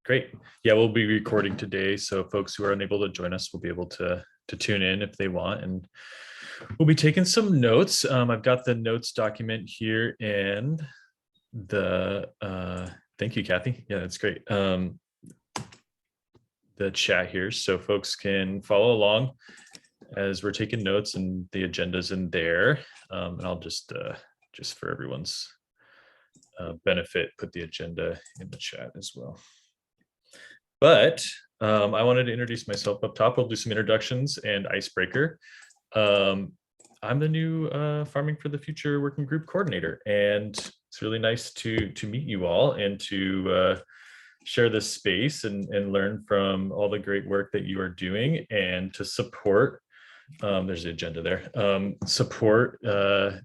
Great. Yeah, we'll be recording today, so folks who are unable to join us will be able to tune in if they want, and we'll be taking some notes. I've got the notes document here and the thank you, Kathy. Yeah, that's great. The chat here, so folks can follow along as we're taking notes, and the agenda's in there. And I'll just for everyone's benefit, put the agenda in the chat as well. But I wanted to introduce myself up top. We'll do some introductions and icebreaker. I'm the new Farming for the Future Working Group Coordinator, and it's really nice to meet you all and to share this space and learn from all the great work that you are doing, and to support, there's the agenda there, support the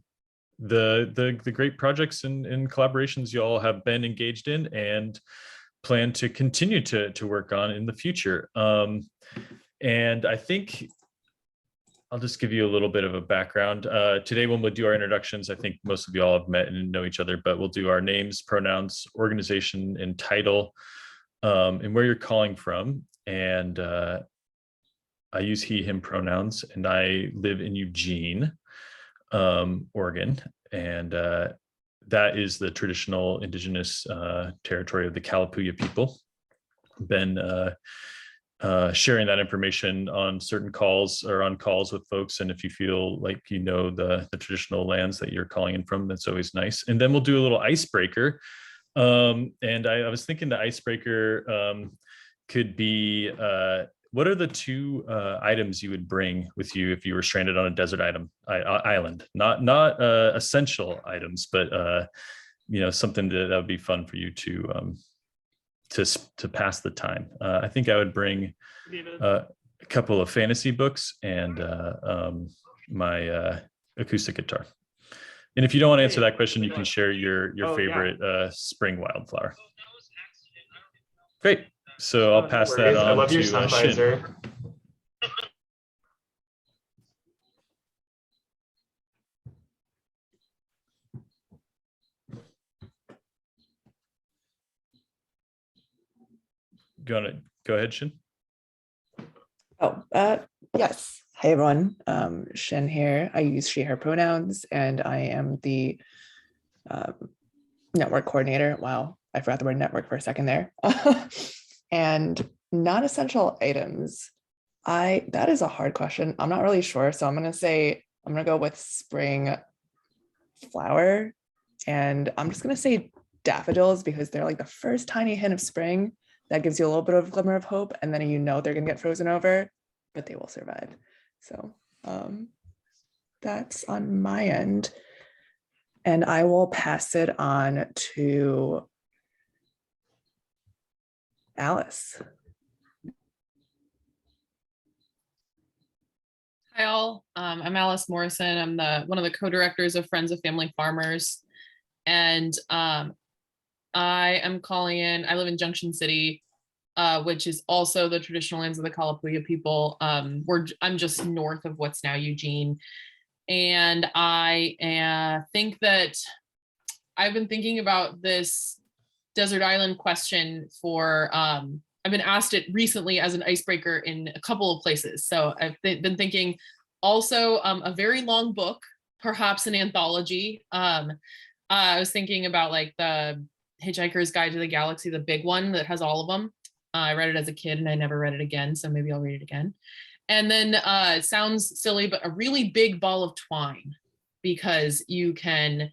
great projects and collaborations you all have been engaged in and plan to continue to work on in the future. And I think I'll just give you a little bit of a background. Today, when we do our introductions, I think most of you all have met and know each other, but we'll do our names, pronouns, organization, and title, and where you're calling from. And I use he, him pronouns, and I live in Eugene, Oregon. And that is the traditional indigenous territory of the Kalapuya people. Been sharing that information on certain calls or on calls with folks. And if you feel like you know the traditional lands that you're calling in from, that's always nice. And then we'll do a little icebreaker. And I was thinking the icebreaker could be, what are the two items you would bring with you if you were stranded on a desert island? Not essential items, but something that would be fun for you to pass the time. I think I would bring a couple of fantasy books and my acoustic guitar. And if you don't want to answer that question, you can share your favorite spring wildflower. Great. So I'll pass that on. I love your sun visor. Go ahead, Shin. Oh, yes. Hey, everyone. Shin here. I use she, her pronouns, and I am the network coordinator. Wow, I forgot the word network for a second there. And non-essential items. That is a hard question. I'm not really sure. So I'm going to go with spring flower. And I'm just going to say daffodils because they're like the first tiny hint of spring that gives you a little bit of glimmer of hope. And then they're going to get frozen over, but they will survive. So that's on my end. And I will pass it on to Alice. Hi all, I'm Alice Morrison. I'm one of the co-directors of Friends of Family Farmers. And I am calling in, I live in Junction City, which is also the traditional lands of the Kalapuya people. I'm just north of what's now Eugene. And I think that I've been thinking about this desert island question for, I've been asked it recently as an icebreaker in a couple of places. So I've been thinking also a very long book, perhaps an anthology. I was thinking about like the Hitchhiker's Guide to the Galaxy, the big one that has all of them. I read it as a kid and I never read it again, so maybe I'll read it again. And then it sounds silly, but a really big ball of twine, because you can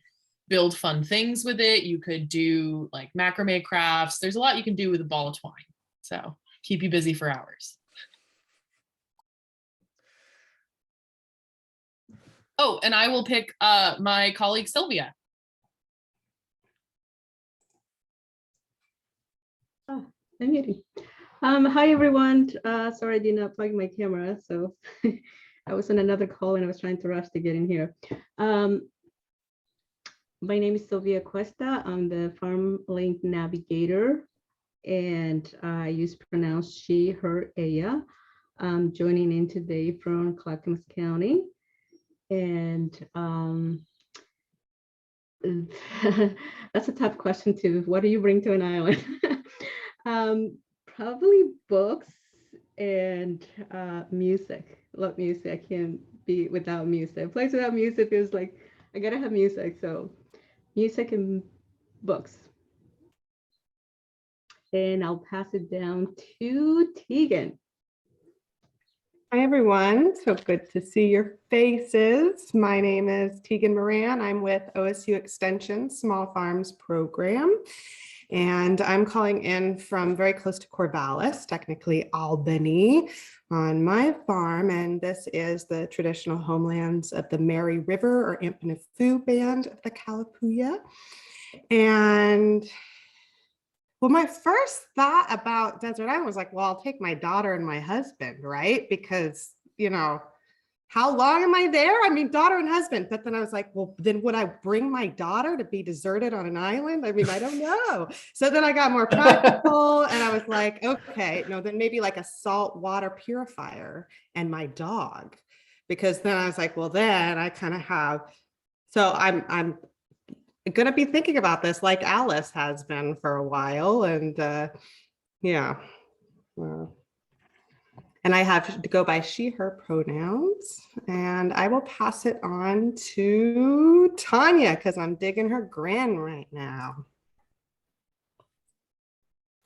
build fun things with it. You could do like macrame crafts. There's a lot you can do with a ball of twine. So keep you busy for hours. Oh, and I will pick my colleague Sylvia. Oh, I'm muted. Hi everyone. Sorry I did not plug my camera, so I was on another call and I was trying to rush to get in here. My name is Sylvia Cuesta. I'm the Farm Link Navigator, and I use pronouns she, her, ella. I'm joining in today from Clackamas County. And that's a tough question too. What do you bring to an island? Probably books and music. Love music. I can't be without music. A place without music is like I gotta have music. So music and books. And I'll pass it down to Tegan. Hi, everyone. So good to see your faces. My name is Tegan Moran. I'm with OSU Extension Small Farms Program, and I'm calling in from very close to Corvallis, technically Albany, on my farm. And this is the traditional homelands of the Mary River or Ampanofu Band of the Kalapuya. And well, my first thought about Desert Island was like, well, I'll take my daughter and my husband, right? Because, you know, how long am I there? I mean, daughter and husband. But then I was like, well, then would I bring my daughter to be deserted on an island? I mean, I don't know. So then I got more practical and I was like, okay, no, then maybe like a salt water purifier and my dog. Because then I was like, well, then I kind of have, so I'm going to be thinking about this like Alice has been for a while. And yeah. And I have to go by she, her pronouns. And I will pass it on to Tanya because I'm digging her grin right now.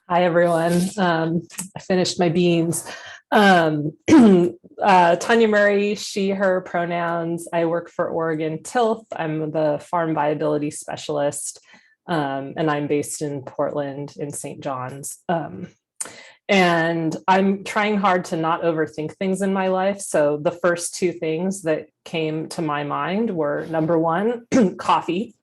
Hi, everyone. I finished my beans. Tanya Murray, she, her pronouns. I work for Oregon Tilth. I'm the farm viability specialist, and I'm based in Portland in St. John's. And I'm trying hard to not overthink things in my life. So the first two things that came to my mind were number one, coffee.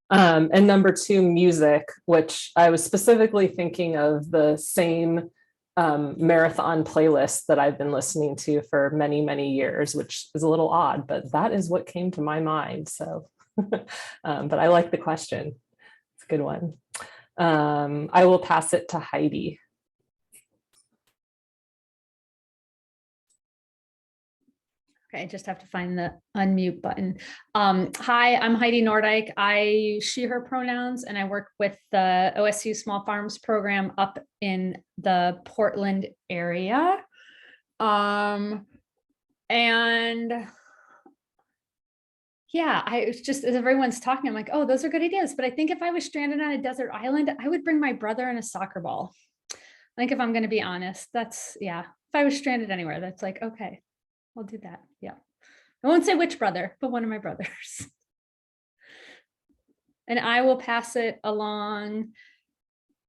And number two, music, which I was specifically thinking of the same marathon playlist that I've been listening to for many, many years, which is a little odd, but that is what came to my mind. So, but I like the question. It's a good one. I will pass it to Heidi. Okay, I just have to find the unmute button. Hi, I'm Heidi Nordyke. I use she, her pronouns, and I work with the OSU Small Farms Program up in the Portland area. And yeah, I was just, as everyone's talking, I'm like, oh, those are good ideas. But I think if I was stranded on a desert island, I would bring my brother and a soccer ball. I think if I'm going to be honest, that's, yeah, if I was stranded anywhere, that's like, okay. I'll do that. Yeah. I won't say which brother, but one of my brothers. And I will pass it along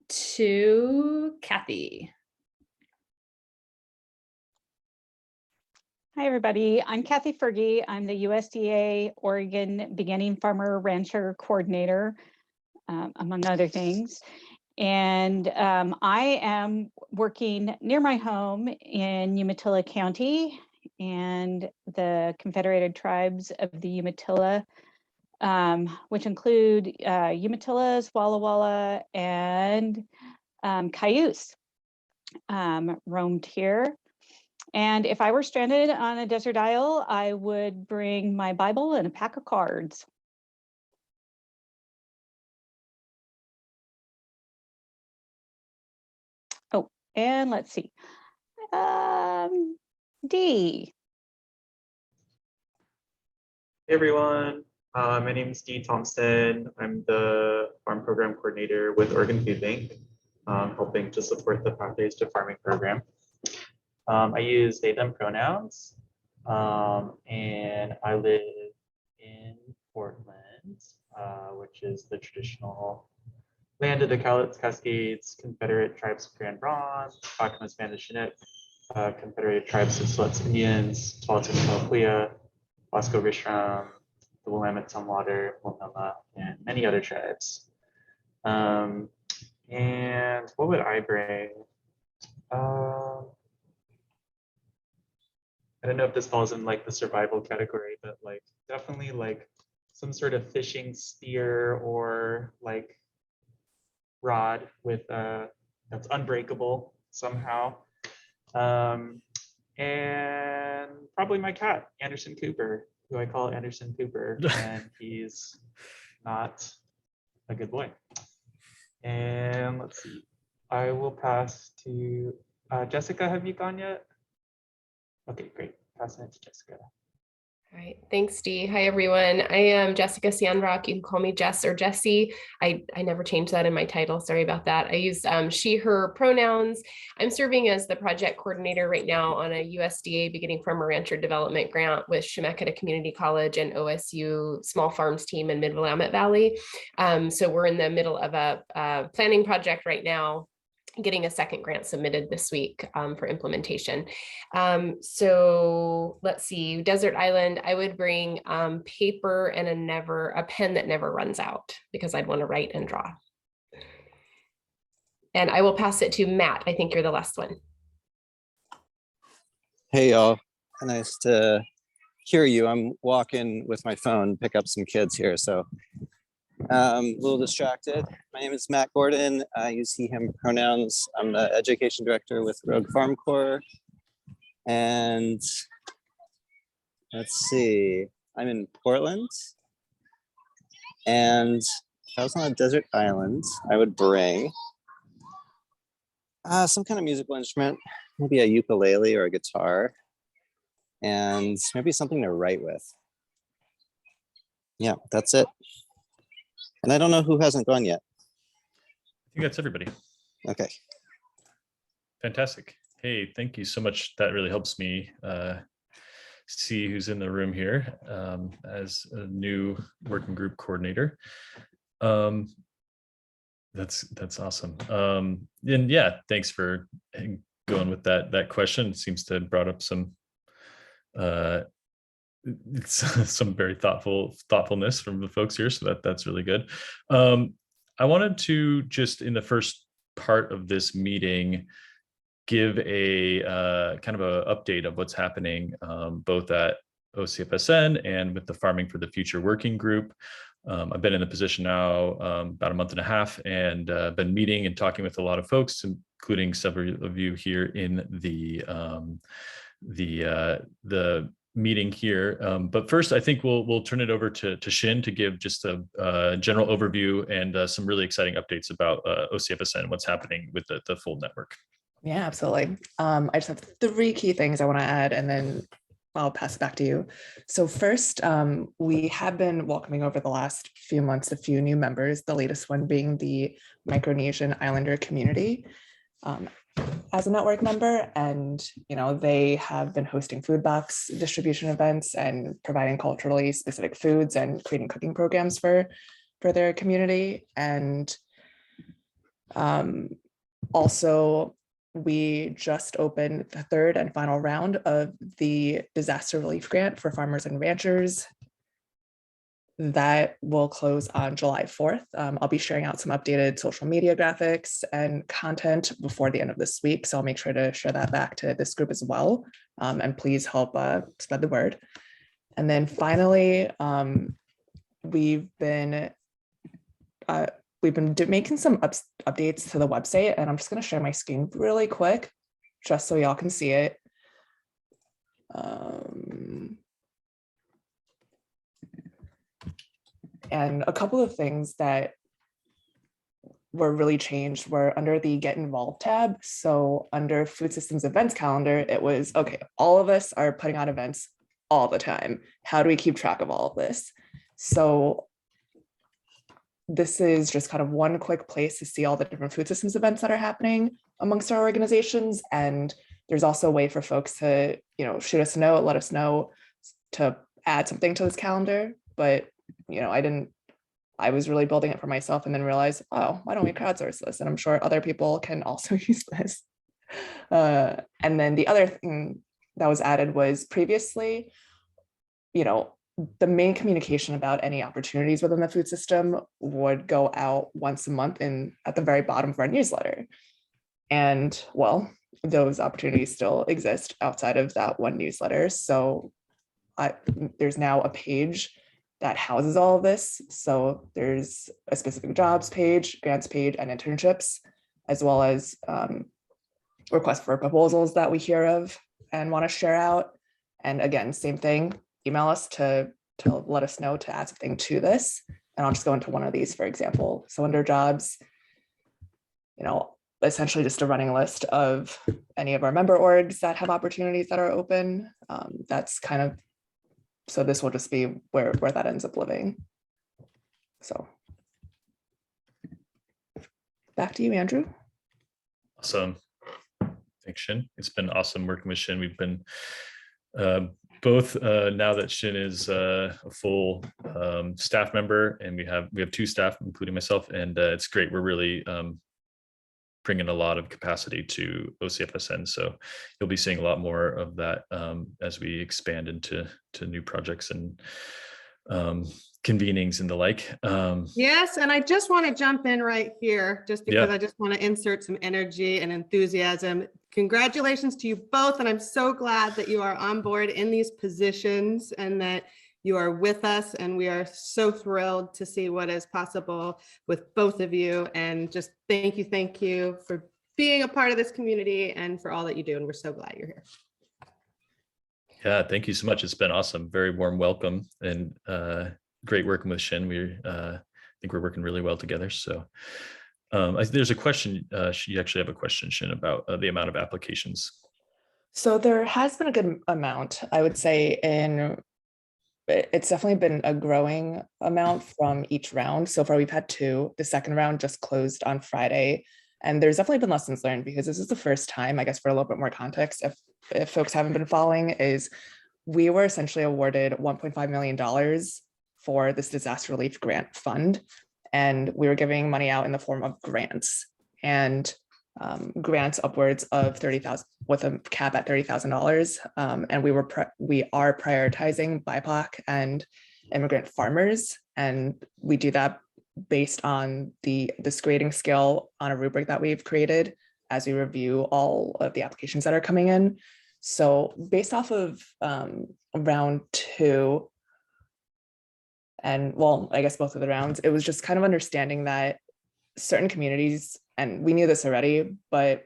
to Kathy. Hi, everybody. I'm Kathy Fergie. I'm the USDA Oregon Beginning Farmer Rancher Coordinator, among other things. And I am working near my home in Umatilla County and the Confederated Tribes of the Umatilla, which include Umatillas, Walla Walla, and Cayuse, roamed here. And if I were stranded on a desert isle, I would bring my Bible and a pack of cards. Oh, and let's see. D. Hey everyone, my name is Dee Thompson. I'm the farm program coordinator with Oregon Food Bank, helping to support the Pathways to Farming program. I use they, them pronouns, and I live in Portland, which is the traditional land of the Cowlitz Cascades, Confederate Tribes of Grand Bronze, Clackamas Band of Chinook, Confederated Tribes of Siletz Indians, Tualatin Kalapuya, Wasco Rishram, the Willamette Tumwater, Multnomah, and many other tribes. And what would I bring? I don't know if this falls in like the survival category, but like definitely like some sort of fishing spear or like rod with that's unbreakable somehow. And probably my cat, Anderson Cooper, who I call Anderson Cooper, and he's not a good boy. And let's see, I will pass to Jessica. Have you gone yet? Okay, great. Passing it to Jessica. All right, thanks, Dee. Hi, everyone. I am Jessica Sandrock. You can call me Jess or Jessie. I never changed that in my title. Sorry about that. I use she, her pronouns. I'm serving as the project coordinator right now on a USDA Beginning Farmer Rancher Development Grant with Chemeketa Community College and OSU Small Farms team in Mid-Willamette Valley. So we're in the middle of a planning project right now, getting a second grant submitted this week for implementation. So let's see, Desert Island, I would bring paper and a pen that never runs out because I'd want to write and draw. And I will pass it to Matt. I think you're the last one. Hey y'all, nice to hear you. I'm walking with my phone, pick up some kids here, so a little distracted. My name is Matt Gordon. I use he, him pronouns. I'm the education director with Rogue Farm Corps. And let's see, I'm in Portland. And if I was on a desert island, I would bring some kind of musical instrument, maybe a ukulele or a guitar, and maybe something to write with. Yeah, that's it. And I don't know who hasn't gone yet. I think that's everybody. Okay. Fantastic. Hey, thank you so much. That really helps me see who's in the room here as a new working group coordinator. That's awesome. And yeah, thanks for going with that question. It seems to have brought up some some very thoughtfulness from the folks here, so that's really good. I wanted to just in the first part of this meeting give a kind of an update of what's happening both at OCFSN and with the Farming for the Future working group. I've been in the position now about a month and a half, and been meeting and talking with a lot of folks, including several of you here in the meeting here. But first, I think we'll turn it over to Shin to give just a general overview and some really exciting updates about OCFSN and what's happening with the full network. Yeah, absolutely. I just have 3 key things I want to add, and then I'll pass it back to you. So first, we have been welcoming over the last few months a few new members, the latest one being the Micronesian Islander community as a network member. And, they have been hosting food box distribution events and providing culturally specific foods and creating cooking programs for their community. And also, we just opened the 3rd and final round of the disaster relief grant for farmers and ranchers. That will close on July 4th. I'll be sharing out some updated social media graphics and content before the end of this week. So I'll make sure to share that back to this group as well. And please help spread the word. And then finally, we've been making some updates to the website, and I'm just going to share my screen really quick, just so y'all can see it. And a couple of things that were really changed were under the Get Involved tab. So under Food Systems Events Calendar, it was, okay, all of us are putting on events all the time. How do we keep track of all of this? So this is just kind of one quick place to see all the different food systems events that are happening amongst our organizations. And there's also a way for folks to, shoot us a note, let us know to add something to this calendar. But, I was really building it for myself and then realized, oh, why don't we crowdsource this? And I'm sure other people can also use this. And then the other thing that was added was previously, the main communication about any opportunities within the food system would go out once a month at the very bottom of our newsletter. And well, those opportunities still exist outside of that one newsletter. So there's now a page that houses all of this. So there's a specific jobs page, grants page, and internships, as well as requests for proposals that we hear of and want to share out. And again, same thing, email us to let us know to add something to this. And I'll just go into one of these, for example. So under jobs, essentially just a running list of any of our member orgs that have opportunities that are open. That's kind of, so this will just be where that ends up living. So back to you, Andrew. Awesome. Thanks, Shin. It's been awesome working with Shin. We've been both now that Shin is a full staff member, and we have 2 staff, including myself, and it's great. We're really bringing a lot of capacity to OCFSN, so you'll be seeing a lot more of that as we expand into new projects and convenings and the like. Yes, and I just want to jump in right here, just because I just want to insert some energy and enthusiasm. Congratulations to you both, and I'm so glad that you are on board in these positions and that you are with us, and we are so thrilled to see what is possible with both of you. And just thank you for being a part of this community and for all that you do, and we're so glad you're here. Yeah, thank you so much. It's been awesome. Very warm welcome, and great working with Shin. I think we're working really well together. So there's a question, you actually have a question, Shin, about the amount of applications. So there has been a good amount, I would say, it's definitely been a growing amount from each round. So far we've had 2. The second round just closed on Friday. And there's definitely been lessons learned, because this is the first time, I guess, for a little bit more context, if folks haven't been following, is we were essentially awarded $1.5 million for this disaster relief grant fund. And we were giving money out in the form of grants, and grants upwards of $30,000 with a cap at $30,000. And we are prioritizing BIPOC and immigrant farmers. And we do that based on this grading scale on a rubric that we've created as we review all of the applications that are coming in. So based off of round 2, and well, I guess both of the rounds, it was just kind of understanding that certain communities, and we knew this already, but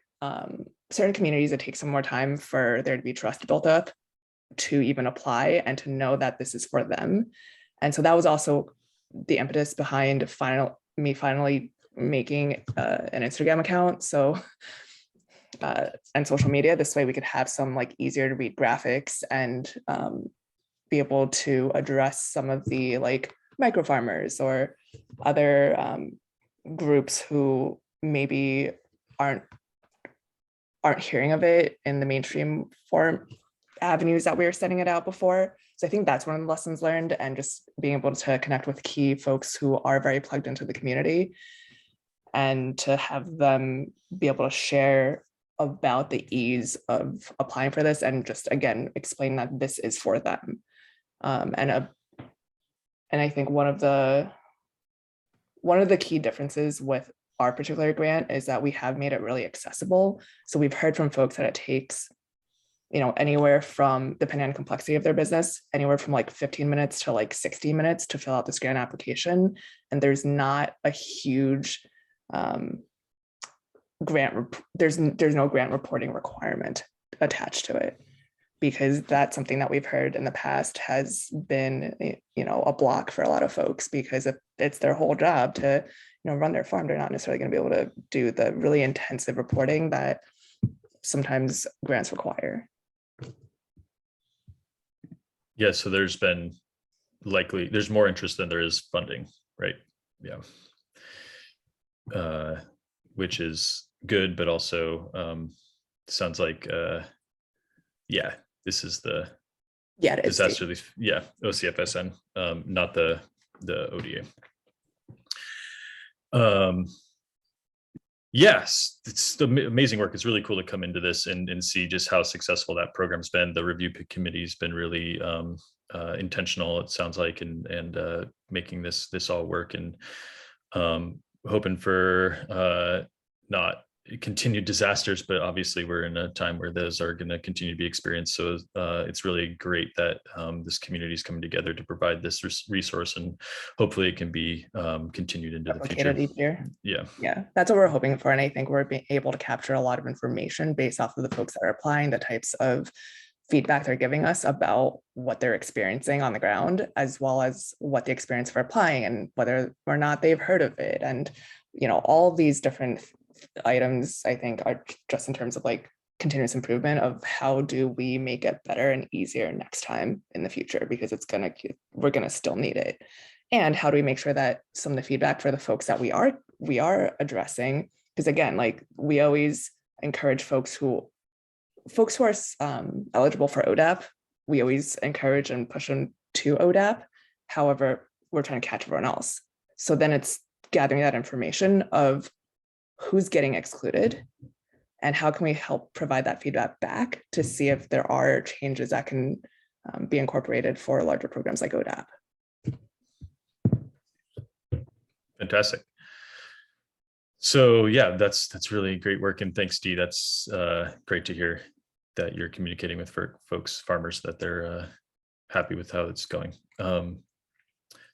certain communities, it takes some more time for there to be trust built up to even apply and to know that this is for them. And so that was also the impetus behind me finally making an Instagram account. So and social media, this way we could have some like easier to read graphics and be able to address some of the like micro farmers or other groups who maybe aren't hearing of it in the mainstream form avenues that we were sending it out before. So I think that's one of the lessons learned, and just being able to connect with key folks who are very plugged into the community and to have them be able to share about the ease of applying for this, and just again explain that this is for them. And I think one of the key differences with our particular grant is that we have made it really accessible. So we've heard from folks that it takes, anywhere from, depending on complexity of their business, anywhere from like 15 minutes to like 60 minutes to fill out this grant application. And there's not a huge there's no grant reporting requirement attached to it, because that's something that we've heard in the past has been, a block for a lot of folks, because if it's their whole job to, run their farm, they're not necessarily going to be able to do the really intensive reporting that sometimes grants require. Yeah, so there's more interest than there is funding, right? Yeah. Which is good, but also sounds like, this is the disaster relief, OCFSN, not the ODA. Yes, it's amazing work. It's really cool to come into this and see just how successful that program's been. The review committee's been really intentional, it sounds like, and making this all work, and hoping for not continued disasters, but obviously we're in a time where those are going to continue to be experienced. So it's really great that this community is coming together to provide this resource, and hopefully it can be continued into the future. Each year. Yeah, that's what we're hoping for. And I think we're being able to capture a lot of information based off of the folks that are applying, the types of feedback they're giving us about what they're experiencing on the ground, as well as what the experience for applying and whether or not they've heard of it. And all of these different items, I think, are just in terms of like continuous improvement of how do we make it better and easier next time in the future, because we're gonna still need it. And how do we make sure that some of the feedback for the folks that we are addressing, because again, like we always encourage folks who are eligible for ODAP, we always encourage and push them to ODAP. However, we're trying to catch everyone else. So then it's gathering that information of who's getting excluded and how can we help provide that feedback back to see if there are changes that can be incorporated for larger programs like ODAP. Fantastic. So yeah, that's really great work, and thanks, Dee. That's great to hear that you're communicating with farmers, that they're happy with how it's going.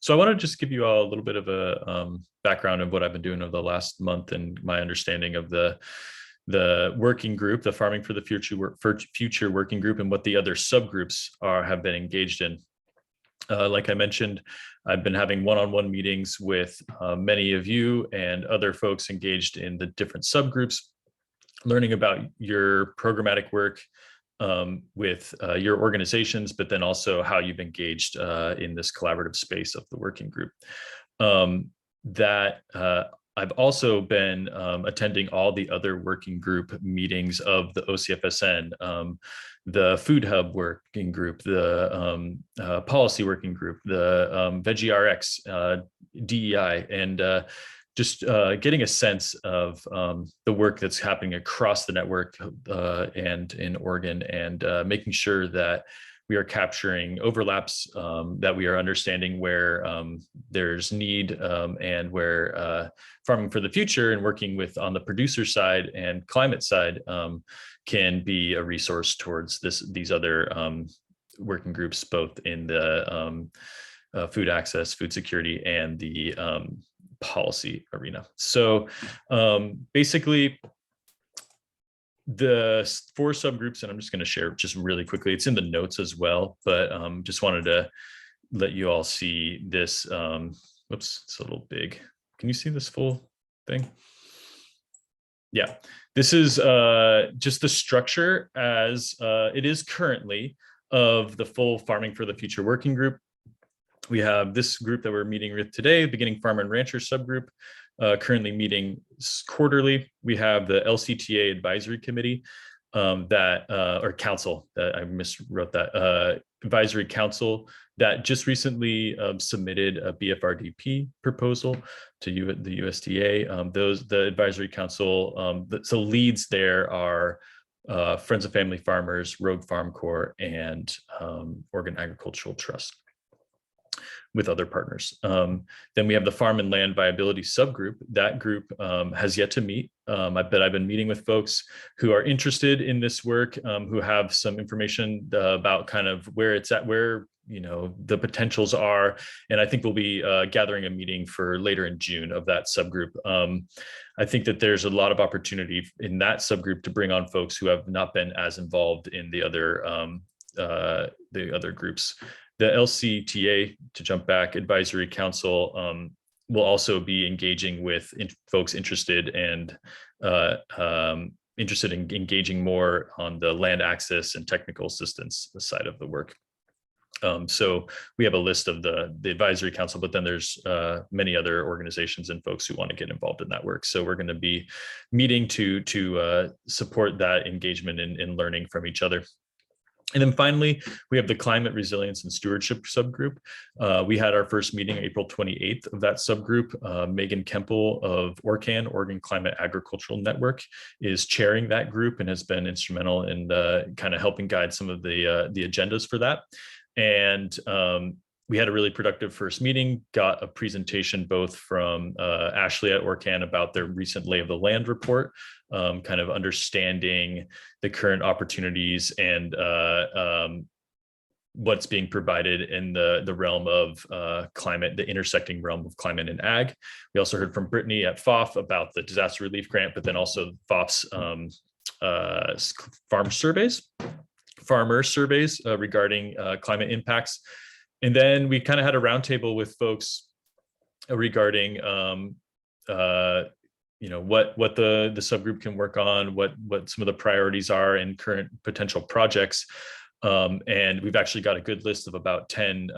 So I want to just give you all a little bit of a background of what I've been doing over the last month and my understanding of the working group, the Farming for the Future working group, and what the other subgroups have been engaged in. Like I mentioned, I've been having one-on-one meetings with many of you and other folks engaged in the different subgroups, learning about your programmatic work with your organizations, but then also how you've engaged in this collaborative space of the working group. I've also been attending all the other working group meetings of the OCFSN, the Food Hub working group, the policy working group, the Veggie RX, DEI, and just getting a sense of the work that's happening across the network and in Oregon, and making sure that we are capturing overlaps, that we are understanding where there's need, and where Farming for the Future and working on the producer side and climate side can be a resource towards these other working groups, both in the food access, food security, and the policy arena. So basically, the 4 subgroups, and I'm just going to share just really quickly, it's in the notes as well, but just wanted to let you all see this. Whoops, it's a little big. Can you see this full thing? Yeah, this is just the structure as it is currently of the full Farming for the Future working group. We have this group that we're meeting with today, Beginning Farmer and Rancher Subgroup, currently meeting quarterly. We have the LCTA Advisory Committee or Council, that I miswrote that, Advisory Council that just recently submitted a BFRDP proposal to the USDA. The Advisory Council, so leads there are Friends of Family Farmers, Rogue Farm Corps, and Oregon Agricultural Trust, with other partners. Then we have the Farm and Land Viability Subgroup. That group has yet to meet. I've been meeting with folks who are interested in this work, who have some information about kind of where it's at, where the potentials are. And I think we'll be gathering a meeting for later in June of that subgroup. I think that there's a lot of opportunity in that subgroup to bring on folks who have not been as involved in the other groups. The LCTA, to jump back, Advisory Council, will also be engaging with folks interested in engaging more on the land access and technical assistance side of the work. So we have a list of the Advisory Council, but then there's many other organizations and folks who want to get involved in that work. So we're going to be meeting to support that engagement in learning from each other. And then finally, we have the Climate Resilience and Stewardship Subgroup. We had our first meeting April 28th of that subgroup. Megan Kemple of ORCAN, Oregon Climate Agricultural Network, is chairing that group and has been instrumental in kind of helping guide some of the agendas for that. And we had a really productive first meeting, got a presentation both from Ashley at ORCAN about their recent Lay of the Land report, kind of understanding the current opportunities and what's being provided in the realm of climate, the intersecting realm of climate and ag. We also heard from Brittany at FOF about the disaster relief grant, but then also FOF's farmer surveys regarding climate impacts. And then we kind of had a roundtable with folks regarding what the subgroup can work on, what some of the priorities are in current potential projects. And we've actually got a good list of about 10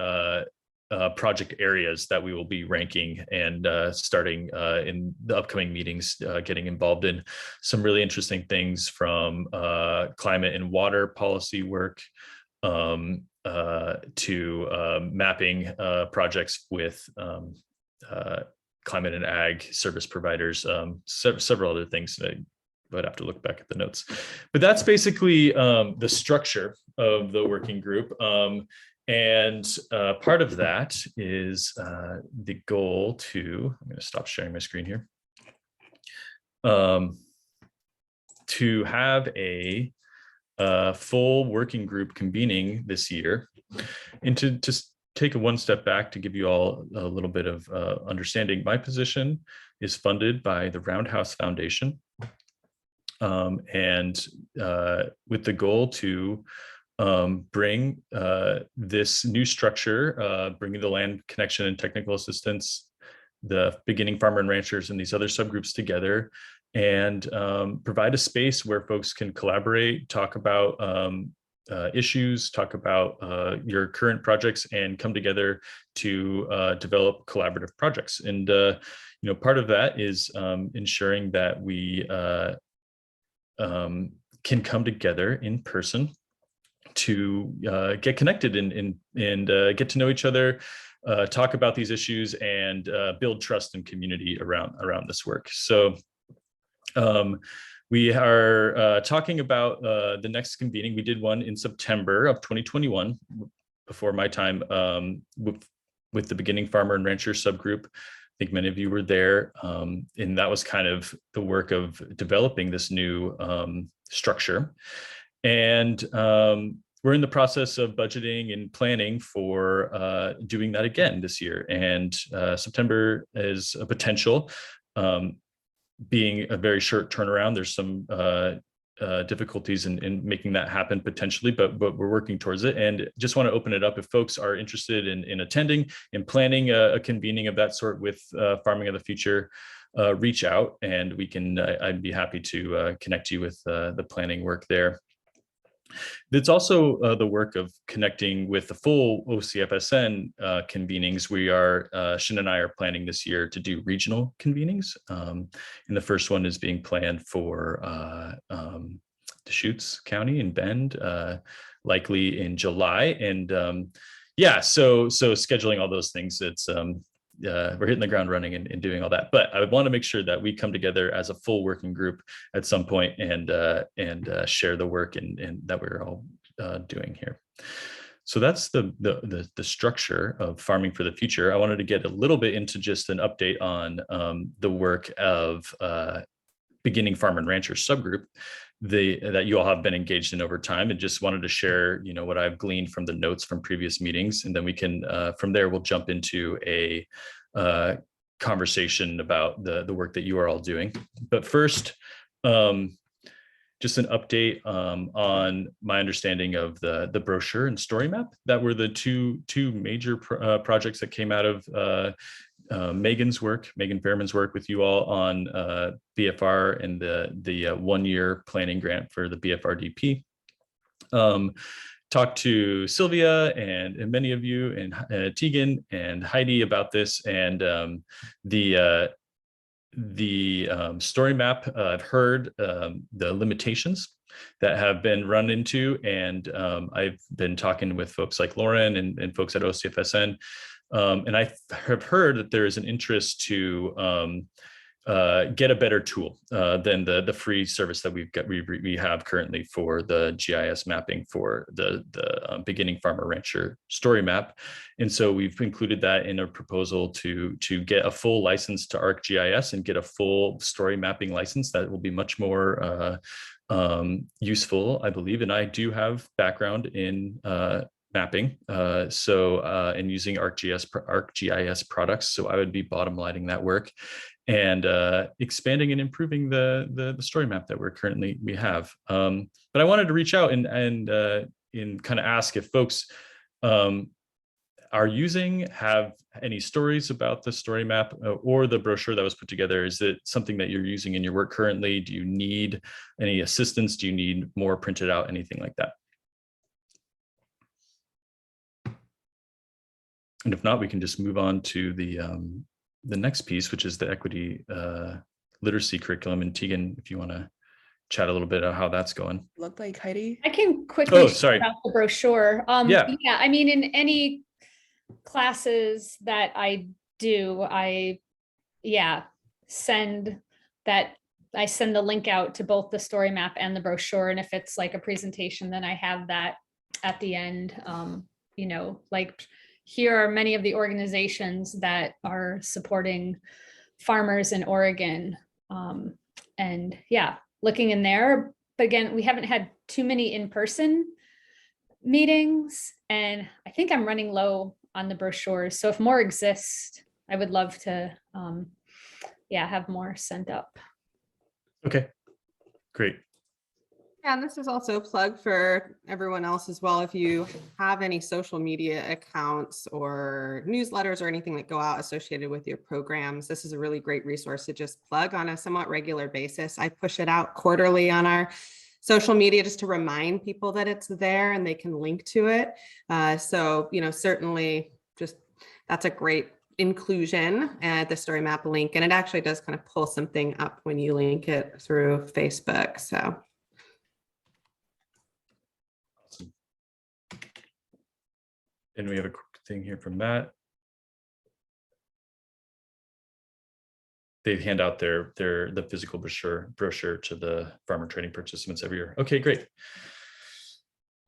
project areas that we will be ranking and starting in the upcoming meetings, getting involved in some really interesting things from climate and water policy work to mapping projects with climate and ag service providers, several other things that I'd have to look back at the notes. But that's basically the structure of the working group. And part of that is the goal to, I'm going to stop sharing my screen here, to have a full working group convening this year. And to just take a one step back to give you all a little bit of understanding, my position is funded by the Roundhouse Foundation. And with the goal to bring this new structure, bringing the land connection and technical assistance, the beginning farmer and ranchers and these other subgroups together, and provide a space where folks can collaborate, talk about issues, talk about your current projects, and come together to develop collaborative projects. And part of that is ensuring that we can come together in person to get connected and get to know each other, talk about these issues, and build trust and community around this work. So we are talking about the next convening. We did one in September of 2021, before my time, with the Beginning Farmer and Rancher Subgroup. I think many of you were there, and that was kind of the work of developing this new structure. And we're in the process of budgeting and planning for doing that again this year. And September is a potential. Being a very short turnaround, there's some difficulties in making that happen potentially, but we're working towards it. And just want to open it up if folks are interested in attending and planning a convening of that sort with Farming of the Future. Reach out and we can. I'd be happy to connect you with the planning work there. It's also the work of connecting with the full OCFSN convenings. We are, Shin and I are planning this year to do regional convenings. And the first one is being planned for Deschutes County in Bend, likely in July. And yeah, so scheduling all those things, it's we're hitting the ground running and doing all that. But I would want to make sure that we come together as a full working group at some point and share the work and that we're all doing here. So that's the structure of Farming for the Future. I wanted to get a little bit into just an update on the work of Beginning Farmer and Rancher Subgroup that you all have been engaged in over time, and just wanted to share, what I've gleaned from the notes from previous meetings, and then we can from there we'll jump into a conversation about the work that you are all doing. But first, just an update on my understanding of the brochure and story map. That were the two major projects that came out of Megan's work, Megan Fairman's work with you all on BFR and the 1-year planning grant for the BFRDP. Talked to Sylvia and many of you and Tegan and Heidi about this, and the story map. I've heard the limitations that have been run into, and I've been talking with folks like Lauren and folks at OCFSN. And I have heard that there is an interest to get a better tool than the free service that we have currently for the GIS mapping for the Beginning Farmer Rancher story map. And so we've included that in a proposal to get a full license to ArcGIS and get a full story mapping license that will be much more useful, I believe. And I do have background in mapping, and using ArcGIS products. So I would be bottom lining that work and expanding and improving the story map that we have. But I wanted to reach out and kind of ask if folks are using have any stories about the story map or the brochure that was put together? Is it something that you're using in your work currently? Do you need any assistance? Do you need more printed out, anything like that? And if not, we can just move on to the next piece, which is the equity literacy curriculum. And Tegan, if you want to chat a little bit about how that's going. Look like Heidi. I can quickly Oh, share sorry. about the brochure. Yeah. Yeah, I mean, in any classes that I do, I send the link out to both the story map and the brochure. And if it's like a presentation, then I have that at the end. You know, like here are many of the organizations that are supporting farmers in Oregon. And yeah, looking in there. But again, we haven't had too many in-person meetings, and I think I'm running low on the brochures. So if more exist, I would love to have more sent up. Okay, great. Yeah, and this is also a plug for everyone else as well. If you have any social media accounts or newsletters or anything that go out associated with your programs, this is a really great resource to just plug on a somewhat regular basis. I push it out quarterly on our social media just to remind people that it's there and they can link to it. So, you know, certainly just that's a great inclusion at the story map link. And it actually does kind of pull something up when you link it through Facebook. So. And we have a quick thing here from Matt. They hand out the physical brochure to the farmer training participants every year. Okay, great.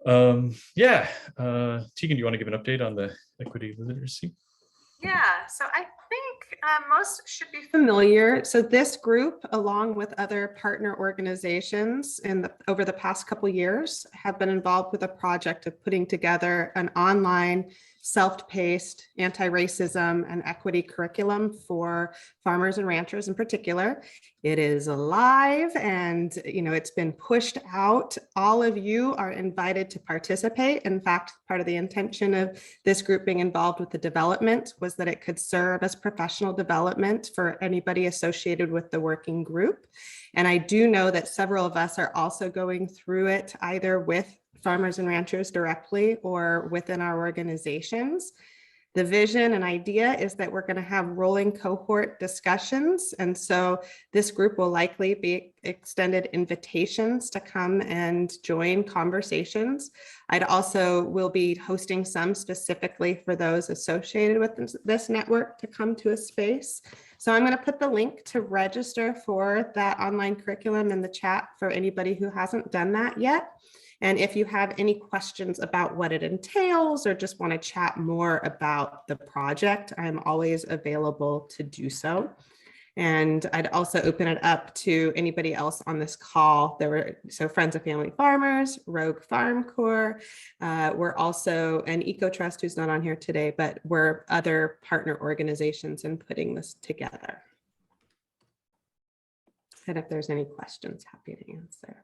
Tegan, do you want to give an update on the equity literacy? Yeah, so I think most should be familiar. So this group, along with other partner organizations over the past couple of years, have been involved with a project of putting together an online self-paced anti-racism and equity curriculum for farmers and ranchers in particular. It is alive and, you know, it's been pushed out. All of you are invited to participate. In fact, part of the intention of this group being involved with the development was that it could serve as professional development for anybody associated with the working group. And I do know that several of us are also going through it either with farmers and ranchers directly or within our organizations. The vision and idea is that we're going to have rolling cohort discussions. And so this group will likely be extended invitations to come and join conversations. I'd also will be hosting some specifically for those associated with this network to come to a space. So I'm going to put the link to register for that online curriculum in the chat for anybody who hasn't done that yet. And if you have any questions about what it entails or just want to chat more about the project, I'm always available to do so. And I'd also open it up to anybody else on this call. So Friends of Family Farmers, Rogue Farm Corps. We're also an EcoTrust who's not on here today, but we're other partner organizations in putting this together. And if there's any questions, happy to answer.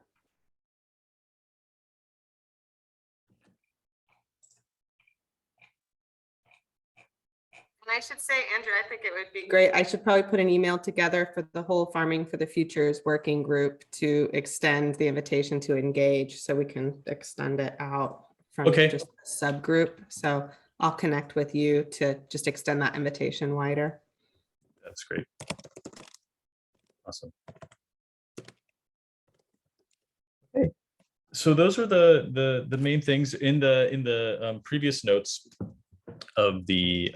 And I should say, Andrew, I think it would be great. I should probably put an email together for the whole Farming for the Futures working group to extend the invitation to engage so we can extend it out from just a subgroup. So I'll connect with you to just extend that invitation wider. That's great. Awesome. Okay. So those are the main things in the previous notes of the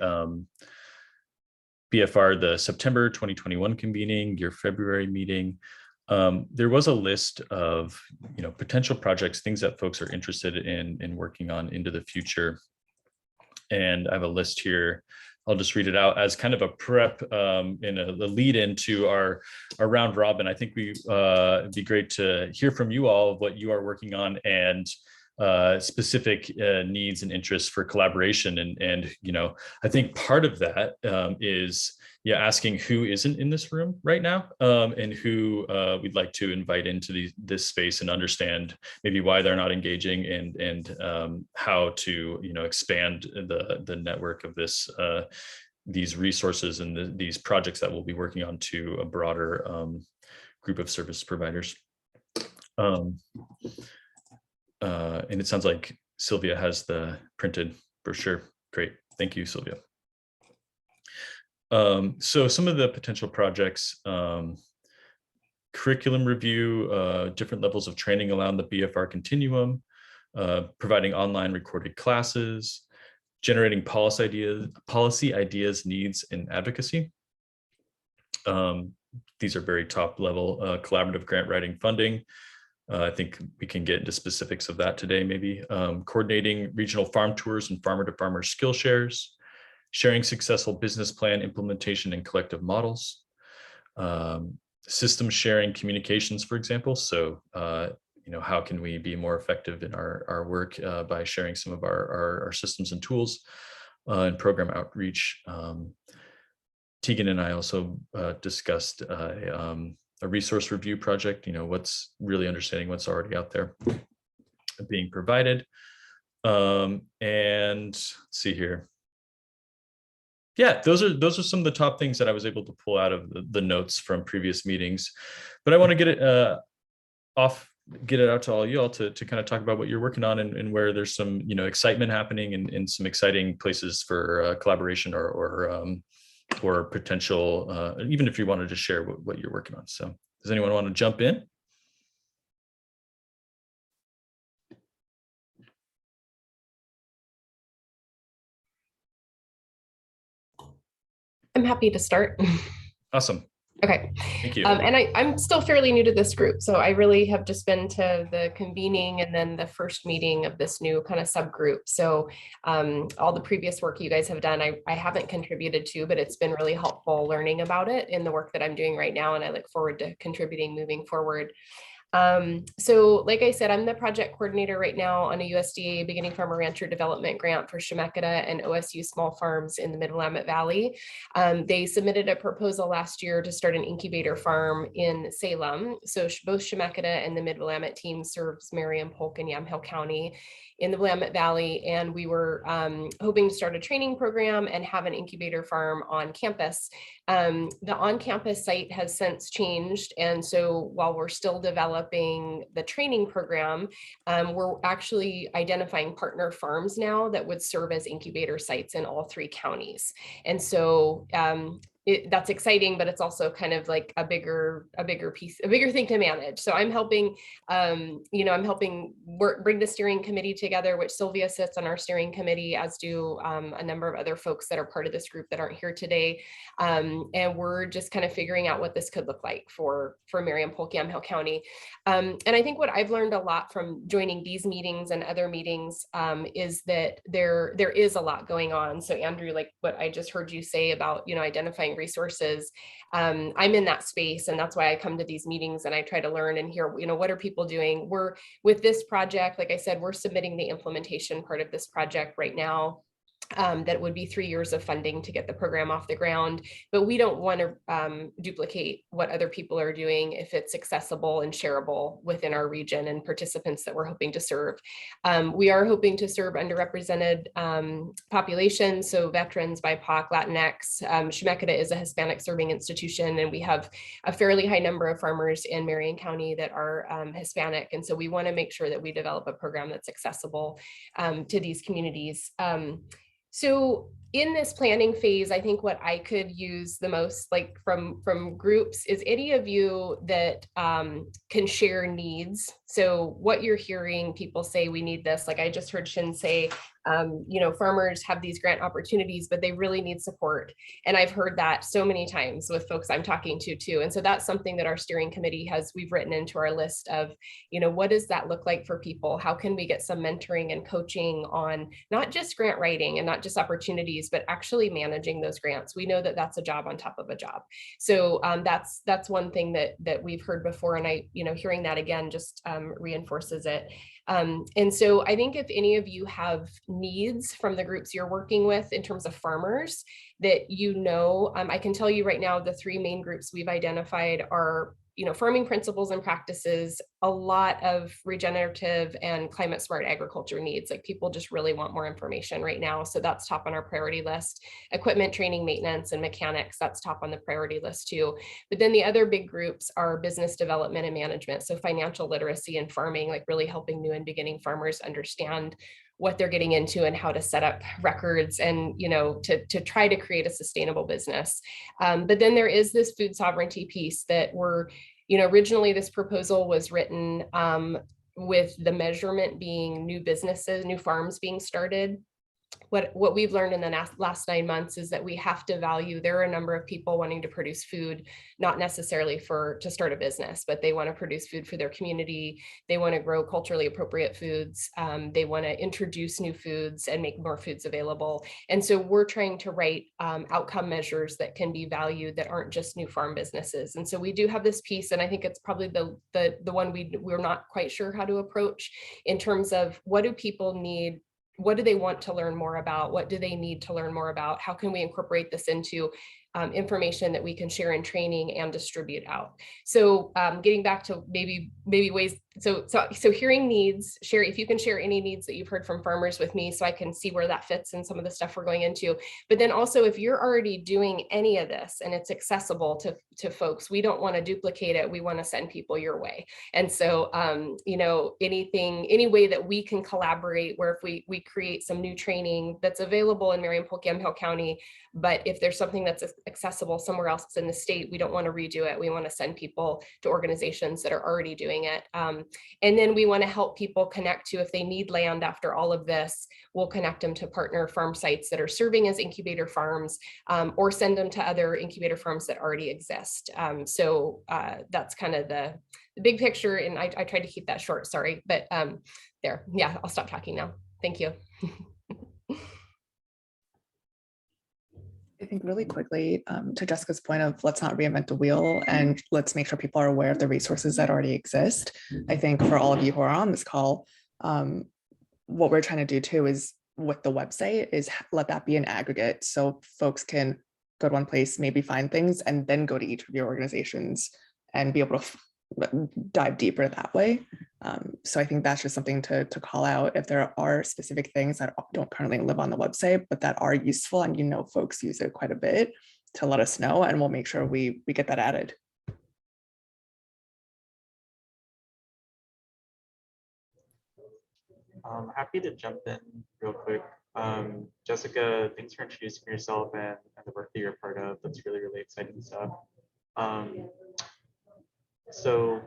BFR, the September 2021 convening, your February meeting. There was a list of potential projects, things that folks are interested in working on into the future. And I have a list here. I'll just read it out as kind of a prep in the lead into our round robin. I think it'd be great to hear from you all of what you are working on and specific needs and interests for collaboration. And I think part of that is asking who isn't in this room right now, and who we'd like to invite into this space and understand maybe why they're not engaging, and how to expand the network of these resources and these projects that we'll be working on to a broader group of service providers. And it sounds like Sylvia has the printed brochure. Great, thank you, Sylvia. So some of the potential projects: curriculum review, different levels of training around the BFR continuum, providing online recorded classes, generating policy ideas, needs, and advocacy. These are very top level collaborative grant writing funding. I think we can get into specifics of that today, maybe. Coordinating regional farm tours and farmer-to-farmer skill shares, sharing successful business plan implementation and collective models, system sharing communications, for example. So, how can we be more effective in our work by sharing some of our systems and tools, and program outreach. Tegan and I also discussed a resource review project, what's really understanding what's already out there being provided. And let's see here. Yeah, those are some of the top things that I was able to pull out of the notes from previous meetings. But I want to get it out to all y'all to kind of talk about what you're working on, and where there's some excitement happening, and some exciting places for collaboration or potential, even if you wanted to share what you're working on. So does anyone want to jump in? I'm happy to start. Awesome. Okay. Thank you. And I'm still fairly new to this group, so I really have just been to the convening and then the first meeting of this new kind of subgroup. So all the previous work you guys have done, I haven't contributed to, but it's been really helpful learning about it in the work that I'm doing right now, and I look forward to contributing moving forward. So like I said, I'm the project coordinator right now on a USDA Beginning Farmer Rancher Development Grant for Chemeketa and OSU small farms in the Mid-Willamette Valley. They submitted a proposal last year to start an incubator farm in Salem. So both Chemeketa and the Mid-Willamette team serves Marion, Polk, and Yamhill County in the Willamette Valley. And we were hoping to start a training program and have an incubator farm on campus. The on-campus site has since changed. And so while we're still developing the training program, we're actually identifying partner farms now that would serve as incubator sites in all 3 counties. And so that's exciting, but it's also kind of like a bigger thing to manage. So I'm helping, I'm helping bring the steering committee together, which Sylvia sits on our steering committee, as do a number of other folks that are part of this group that aren't here today. And we're just kind of figuring out what this could look like for Marion, Polk, Yamhill County. And I think what I've learned a lot from joining these meetings and other meetings is that there is a lot going on. So Andrew, like what I just heard you say about, identifying resources, I'm in that space, and that's why I come to these meetings and I try to learn and hear, what are people doing? We're with this project, like I said, we're submitting the implementation part of this project right now. That would be 3 years of funding to get the program off the ground, but we don't want to duplicate what other people are doing if it's accessible and shareable within our region and participants that we're hoping to serve. We are hoping to serve underrepresented populations, so veterans, BIPOC, Latinx. Chemeketa is a Hispanic serving institution, and we have a fairly high number of farmers in Marion County that are Hispanic, and so we want to make sure that we develop a program that's accessible to these communities. So in this planning phase, I think what I could use the most, like from groups, is any of you that can share needs. So what you're hearing people say, we need this, like I just heard Shin say, farmers have these grant opportunities, but they really need support. And I've heard that so many times with folks I'm talking to too. And so that's something that our steering committee we've written into our list of, what does that look like for people? How can we get some mentoring and coaching on not just grant writing and not just opportunities, opportunities, but actually managing those grants. We know that that's a job on top of a job. So that's one thing that we've heard before, and hearing that again just reinforces it. And so I think if any of you have needs from the groups you're working with in terms of farmers that I can tell you right now, the 3 main groups we've identified are farming principles and practices, a lot of regenerative and climate smart agriculture needs. Like, people just really want more information right now. So that's top on our priority list. Equipment, training, maintenance, and mechanics, that's top on the priority list too. But then the other big groups are business development and management. So financial literacy and farming, like really helping new and beginning farmers understand what they're getting into and how to set up records and, to try to create a sustainable business. But then there is this food sovereignty piece that originally this proposal was written with the measurement being new businesses, new farms being started. What we've learned in the last 9 months is that we have to value, there are a number of people wanting to produce food, not necessarily to start a business, but they want to produce food for their community. They want to grow culturally appropriate foods. They want to introduce new foods and make more foods available. And so we're trying to write outcome measures that can be valued, that aren't just new farm businesses. And so we do have this piece, and I think it's probably the one we're not quite sure how to approach in terms of what do people need. What do they want to learn more about? What do they need to learn more about? How can we incorporate this into information that we can share in training and distribute out? So getting back to maybe ways, so hearing needs, Sherry, if you can share any needs that you've heard from farmers with me so I can see where that fits in some of the stuff we're going into. But then also, if you're already doing any of this and it's accessible to folks, we don't want to duplicate it. We want to send people your way. And so, any way that we can collaborate, where if we create some new training that's available in Marion-Polk Yamhill County, but if there's something that's accessible somewhere else in the state, we don't want to redo it. We want to send people to organizations that are already doing it. And then we want to help people connect to, if they need land after all of this, we'll connect them to partner farm sites that are serving as incubator farms, or send them to other incubator farms that already exist. So that's kind of the big picture. And I tried to keep that short, sorry, but there, yeah, I'll stop talking now. Thank you. I think really quickly, to Jessica's point of let's not reinvent the wheel and let's make sure people are aware of the resources that already exist. I think for all of you who are on this call, what we're trying to do too is with the website is let that be an aggregate so folks can go to one place, maybe find things, and then go to each of your organizations and be able to dive deeper that way. So I think that's just something to call out. If there are specific things that don't currently live on the website, but that are useful and folks use it quite a bit, to let us know, and we'll make sure we get that added. Happy to jump in real quick. Jessica, thanks for introducing yourself and the work that you're part of. That's really, really exciting stuff. So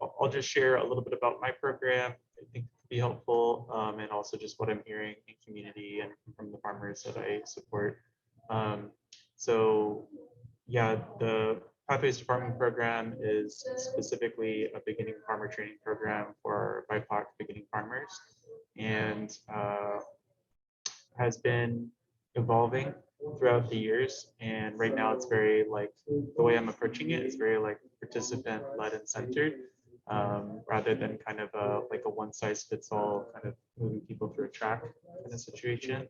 I'll just share a little bit about my program. I think it'd be helpful, and also just what I'm hearing in community and from the farmers that I support. So yeah, the Pathways to Farming program is specifically a beginning farmer training program for BIPOC beginning farmers, and has been evolving throughout the years. And right now it's very the way I'm approaching it is very participant led and centered, rather than kind of a one size fits all kind of moving people through a track kind of situation.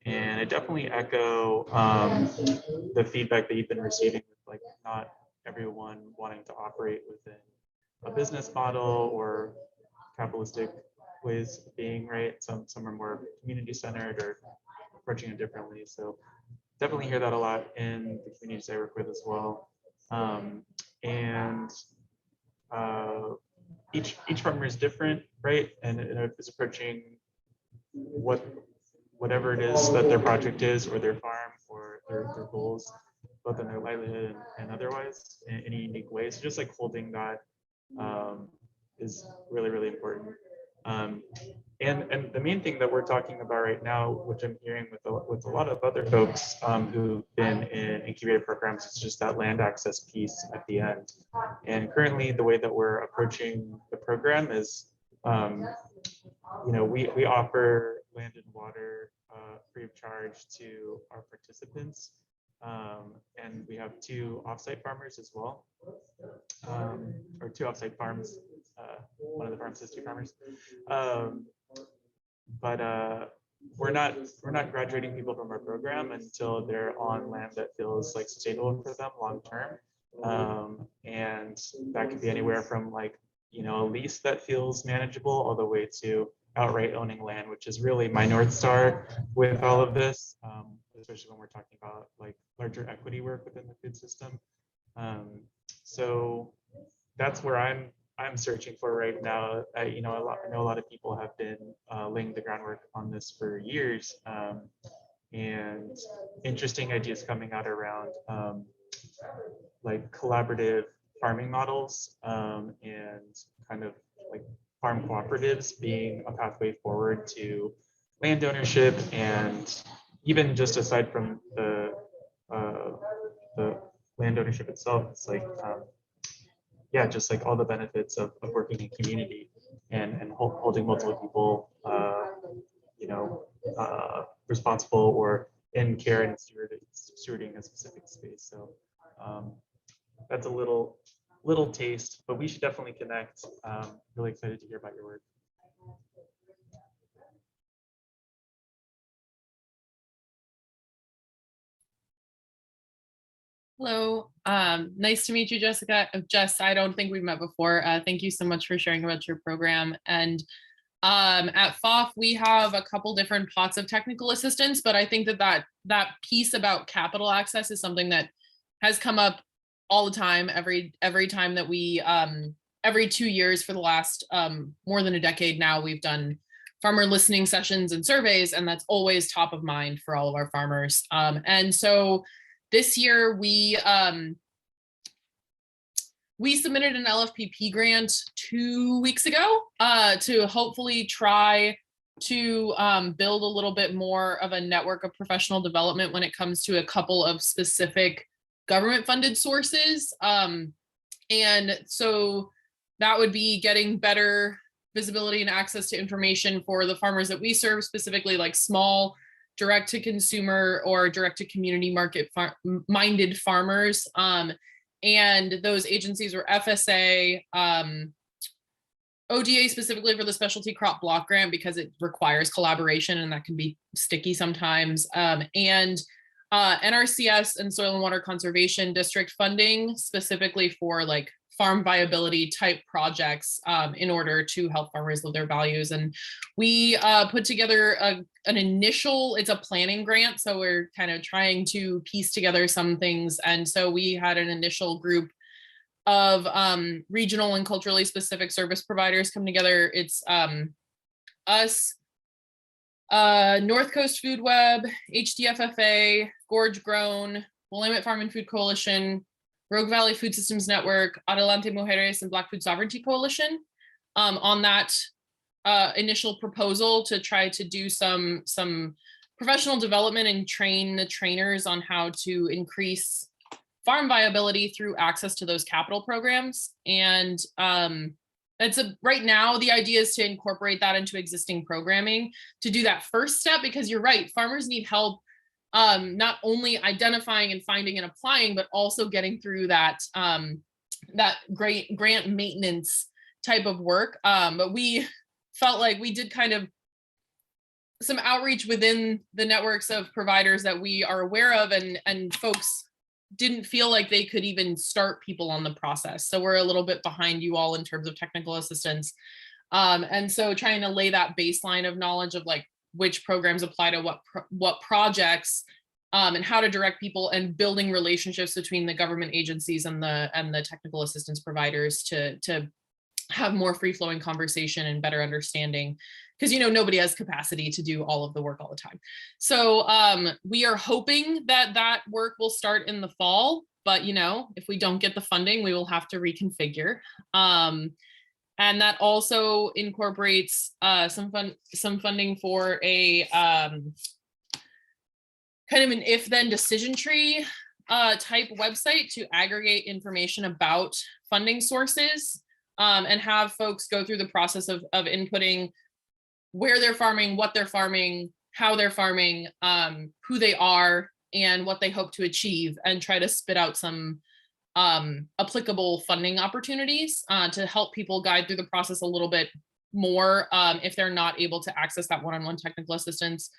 And I definitely echo the feedback that you've been receiving with not everyone wanting to operate within a business model or capitalistic ways of being, right? Some are more community centered or approaching it differently. So definitely hear that a lot in the communities I work with as well. Each farmer is different, right? And is approaching whatever it is that their project is, or their farm, or their goals, both in their livelihood and otherwise, in any unique way. So just holding that is really, really important. And the main thing that we're talking about right now, which I'm hearing with a lot of other folks who've been in incubator programs, is just that land access piece at the end. And currently, the way that we're approaching the program is, we offer land and water free of charge to our participants. And we have 2 offsite farmers as well, or 2 offsite farms. One of the farms has 2 farmers. But we're not graduating people from our program until they're on land that feels like sustainable for them long term. And that could be anywhere from like, you know, a lease that feels manageable all the way to outright owning land, which is really my North Star with all of this, especially when we're talking about like larger equity work within the food system. So that's where I'm searching for right now. You know, I know a lot of people have been laying the groundwork on this for years, and interesting ideas coming out around like collaborative farming models, and kind of like farm cooperatives being a pathway forward to land ownership, and even just aside from the land ownership itself, it's like yeah, just like all the benefits of working in community and holding multiple people, you know, responsible or in care and stewarding a specific space. So that's a little taste, but we should definitely connect. Really excited to hear about your work. Hello, nice to meet you, Jessica. Jess, I don't think we've met before. Thank you so much for sharing about your program. And at FOF, we have a couple different pots of technical assistance, but I think that piece about capital access is something that has come up all the time, every time that we, every 2 years for the last more than a decade now, we've done farmer listening sessions and surveys, and that's always top of mind for all of our farmers. And so this year we submitted an LFPP grant 2 weeks ago to hopefully try to build a little bit more of a network of professional development when it comes to a couple of specific government funded sources. And so that would be getting better visibility and access to information for the farmers that we serve, specifically like small direct to consumer or direct to community market minded farmers. And those agencies were FSA, ODA specifically for the specialty crop block grant because it requires collaboration and that can be sticky sometimes. And NRCS and Soil and Water Conservation District funding specifically for like farm viability type projects in order to help farmers live their values. And we put together an initial, it's a planning grant. So we're kind of trying to piece together some things. And so we had an initial group of regional and culturally specific service providers come together. It's us, North Coast Food Web, HDFFA, Gorge Grown, Willamette Farm and Food Coalition, Rogue Valley Food Systems Network, Adelante Mujeres, and Black Food Sovereignty Coalition on that initial proposal to try to do some professional development and train the trainers on how to increase farm viability through access to those capital programs. And right now, the idea is to incorporate that into existing programming to do that first step, because you're right, farmers need help not only identifying and finding and applying, but also getting through that that great grant maintenance type of work. But we felt like we did kind of some outreach within the networks of providers that we are aware of, and folks didn't feel like they could even start people on the process. So we're a little bit behind you all in terms of technical assistance. And so trying to lay that baseline of knowledge of like which programs apply to what projects, and how to direct people, and building relationships between the government agencies and the technical assistance providers to have more free-flowing conversation and better understanding, because nobody has capacity to do all of the work all the time. So we are hoping that work will start in the fall, but if we don't get the funding, we will have to reconfigure. And that also incorporates some funding for a kind of an if-then decision tree type website to aggregate information about funding sources, and have folks go through the process of inputting where they're farming, what they're farming, how they're farming, who they are, and what they hope to achieve, and try to spit out some applicable funding opportunities to help people guide through the process a little bit more if they're not able to access that one-on-one technical assistance.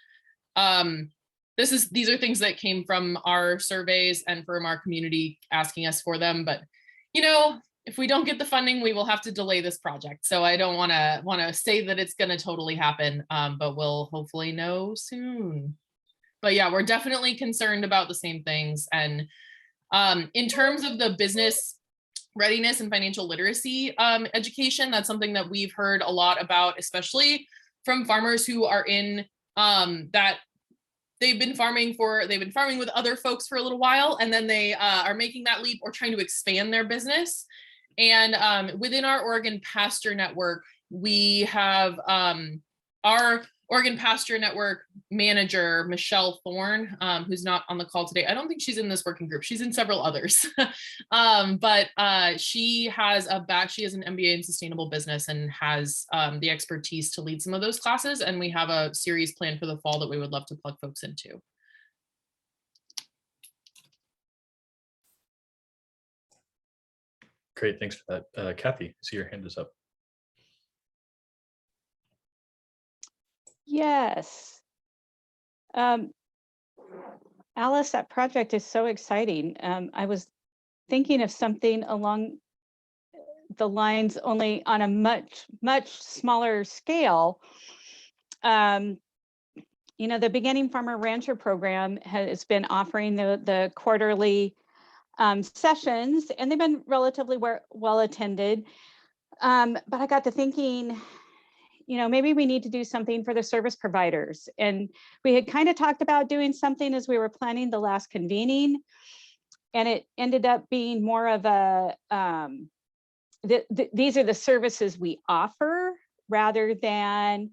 These are things that came from our surveys and from our community asking us for them, but if we don't get the funding, we will have to delay this project. So I don't want to say that it's going to totally happen, but we'll hopefully know soon. But yeah, we're definitely concerned about the same things. And in terms of the business readiness and financial literacy education, that's something that we've heard a lot about, especially from farmers who are in that they've been farming with other folks for a little while, and then they are making that leap or trying to expand their business. And within our Oregon Pasture Network, we have our Oregon Pasture Network manager, Michelle Thorne, who's not on the call today. I don't think she's in this working group. She's in several others. But she has an MBA in sustainable business and has the expertise to lead some of those classes. And we have a series planned for the fall that we would love to plug folks into. Great, thanks for that. Kathy, I see your hand is up. Yes. Alice, that project is so exciting. I was thinking of something along the lines, only on a much smaller scale. The Beginning Farmer Rancher program has been offering the quarterly sessions, and they've been relatively well attended. But I got to thinking, maybe we need to do something for the service providers. And we had kind of talked about doing something as we were planning the last convening. And it ended up being more of a, these are the services we offer, rather than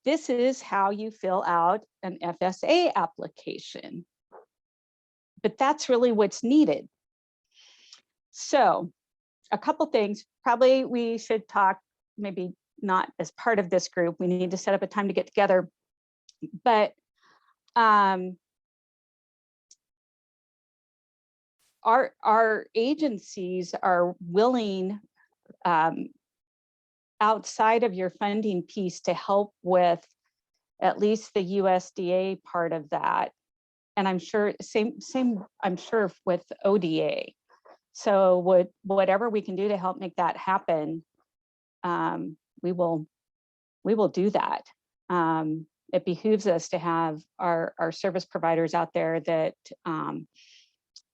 this is how you fill out an FSA application. But that's really what's needed. So a couple things, probably we should talk, maybe not as part of this group, we need to set up a time to get together, but our agencies are willing, outside of your funding piece, to help with at least the USDA part of that. And I'm sure same I'm sure with ODA. So whatever we can do to help make that happen, we will do that. It behooves us to have our service providers out there that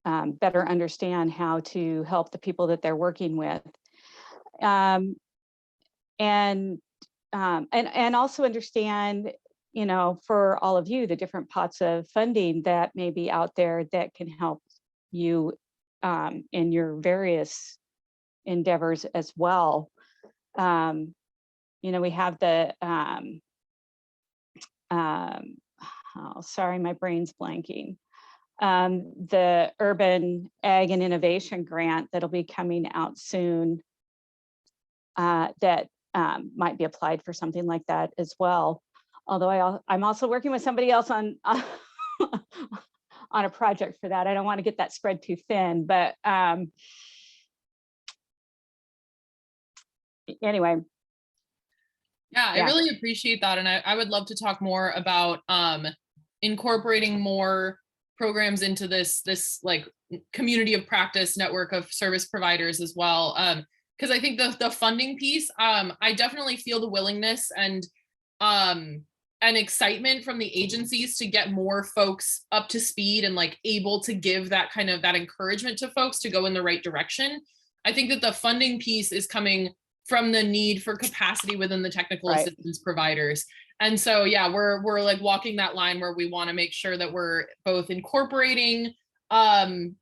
better understand how to help the people that they're working with, and also understand, for all of you, the different pots of funding that may be out there that can help you in your various endeavors as well. We have the, sorry, my brain's blanking. The Urban Ag and Innovation Grant that'll be coming out soon, that might be applied for something like that as well. Although I'm also working with somebody else on on a project for that. I don't want to get that spread too thin, but anyway. Yeah, I really appreciate that. And I would love to talk more about incorporating more programs into this like community of practice network of service providers as well. Because I think the funding piece, I definitely feel the willingness and excitement from the agencies to get more folks up to speed and like able to give that kind of that encouragement to folks to go in the right direction. I think that the funding piece is coming from the need for capacity within the technical assistance providers. And so, yeah, we're like walking that line where we want to make sure that we're both incorporating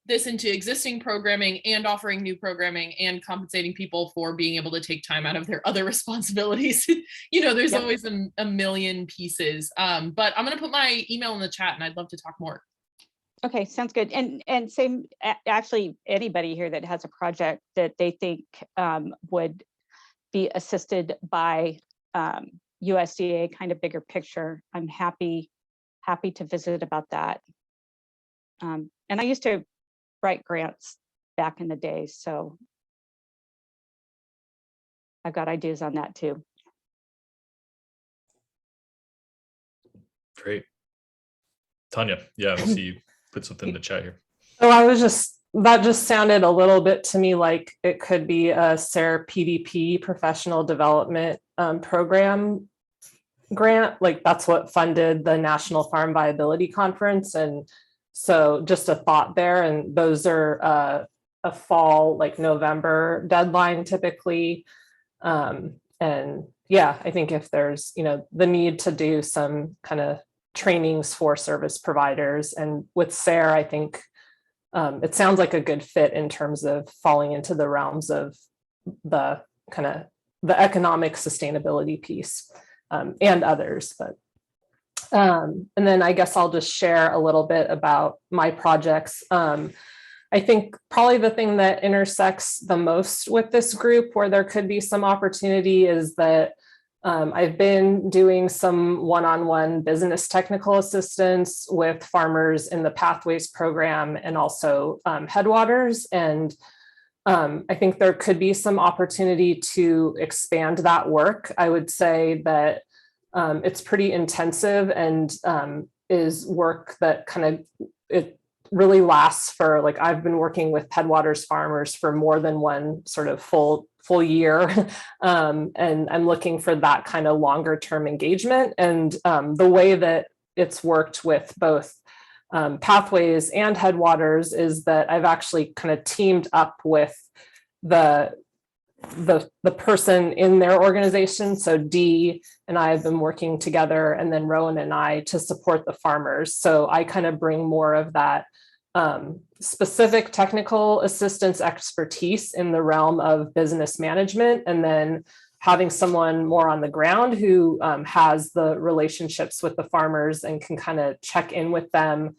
this into existing programming and offering new programming and compensating people for being able to take time out of their other responsibilities. There's always a million pieces, but I'm going to put my email in the chat and I'd love to talk more. Okay, sounds good. And same, actually, anybody here that has a project that they think would be assisted by USDA kind of bigger picture, I'm happy to visit about that. And I used to write grants back in the day, so I've got ideas on that too. Great. Tanya, yeah, I see you put something in the chat here. Oh, that just sounded a little bit to me like it could be a SARE PDP professional development program grant. Like that's what funded the National Farm Viability Conference. And so just a thought there, and those are a fall, like November deadline typically. And yeah, I think if there's, the need to do some kind of trainings for service providers, and with SARE, I think it sounds like a good fit in terms of falling into the realms of the kind of the economic sustainability piece and others. But and then I guess I'll just share a little bit about my projects. I think probably the thing that intersects the most with this group where there could be some opportunity is that I've been doing some one-on-one business technical assistance with farmers in the Pathways program and also Headwaters. And I think there could be some opportunity to expand that work. I would say that it's pretty intensive and is work that it really lasts for, like, I've been working with Headwaters farmers for more than one sort of full year. And I'm looking for that kind of longer term engagement. And the way that it's worked with both Pathways and Headwaters is that I've actually kind of teamed up with the person in their organization. So Dee and I have been working together, and then Rowan and I to support the farmers. So I kind of bring more of that specific technical assistance expertise in the realm of business management, and then having someone more on the ground who has the relationships with the farmers and can kind of check in with them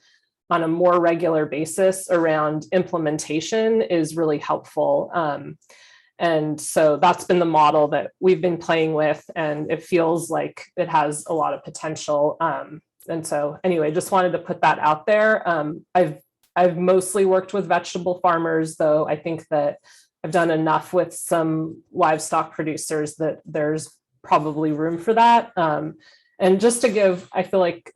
on a more regular basis around implementation is really helpful. And so that's been the model that we've been playing with, and it feels like it has a lot of potential. And so anyway, just wanted to put that out there. I've mostly worked with vegetable farmers, though I think that I've done enough with some livestock producers that there's probably room for that. And just to give, I feel like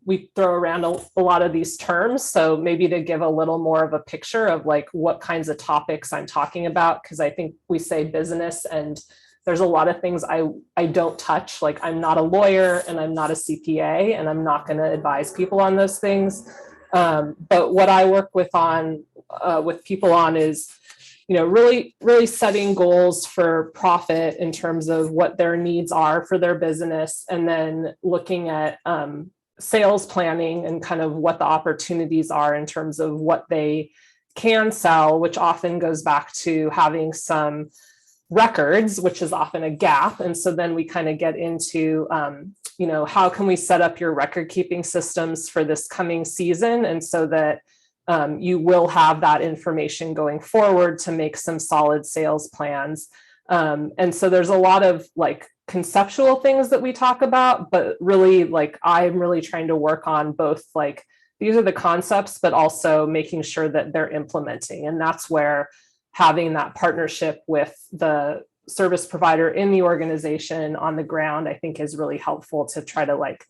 we throw around a lot of these terms. So maybe to give a little more of a picture of like what kinds of topics I'm talking about, because I think we say business and there's a lot of things I don't touch. Like I'm not a lawyer and I'm not a CPA, and I'm not going to advise people on those things. But what I work with people on is, really setting goals for profit in terms of what their needs are for their business, and then looking at sales planning and kind of what the opportunities are in terms of what they can sell, which often goes back to having some records, which is often a gap. And so then we kind of get into, how can we set up your record keeping systems for this coming season? And so that you will have that information going forward to make some solid sales plans. And so there's a lot of like conceptual things that we talk about, but really like I'm really trying to work on both like these are the concepts, but also making sure that they're implementing. And that's where having that partnership with the service provider in the organization on the ground, I think is really helpful to try to like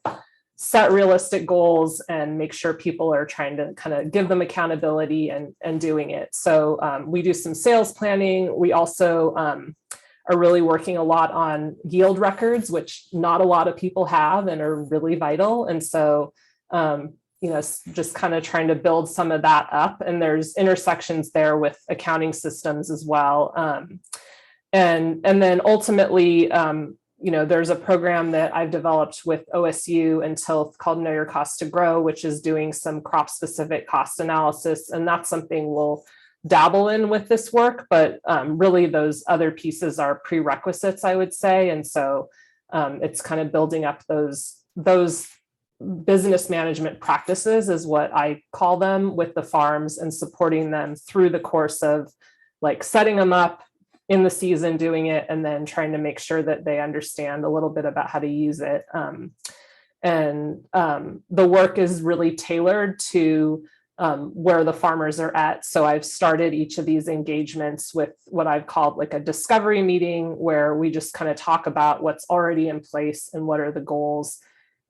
set realistic goals and make sure people are trying to kind of give them accountability and doing it. So we do some sales planning. We also are really working a lot on yield records, which not a lot of people have and are really vital. And so just kind of trying to build some of that up. And there's intersections there with accounting systems as well. And then ultimately, there's a program that I've developed with OSU and TILF called Know Your Cost to Grow, which is doing some crop specific cost analysis. And that's something we'll dabble in with this work, but really those other pieces are prerequisites, I would say. And so it's kind of building up those business management practices is what I call them with the farms, and supporting them through the course of like setting them up, in the season doing it and then trying to make sure that they understand a little bit about how to use it. The work is really tailored to where the farmers are at. So I've started each of these engagements with what I've called like a discovery meeting, where we just kind of talk about what's already in place and what are the goals.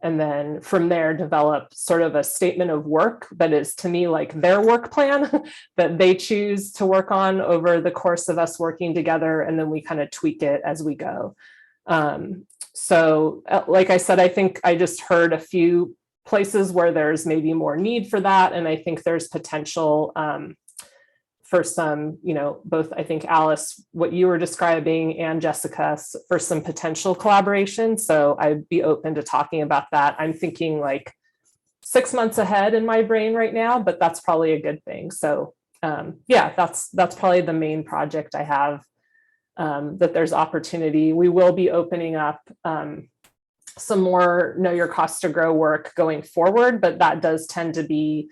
And then from there, develop sort of a statement of work that is, to me, like their work plan that they choose to work on over the course of us working together. And then we kind of tweak it as we go. So like I said, I think I just heard a few places where there's maybe more need for that. And I think there's potential for some, both, I think, Alice, what you were describing, and Jessica, for some potential collaboration. So I'd be open to talking about that. I'm thinking like 6 months ahead in my brain right now, but that's probably a good thing. So yeah, that's probably the main project I have, that there's opportunity. We will be opening up some more Know Your Cost to Grow work going forward, but that does tend to be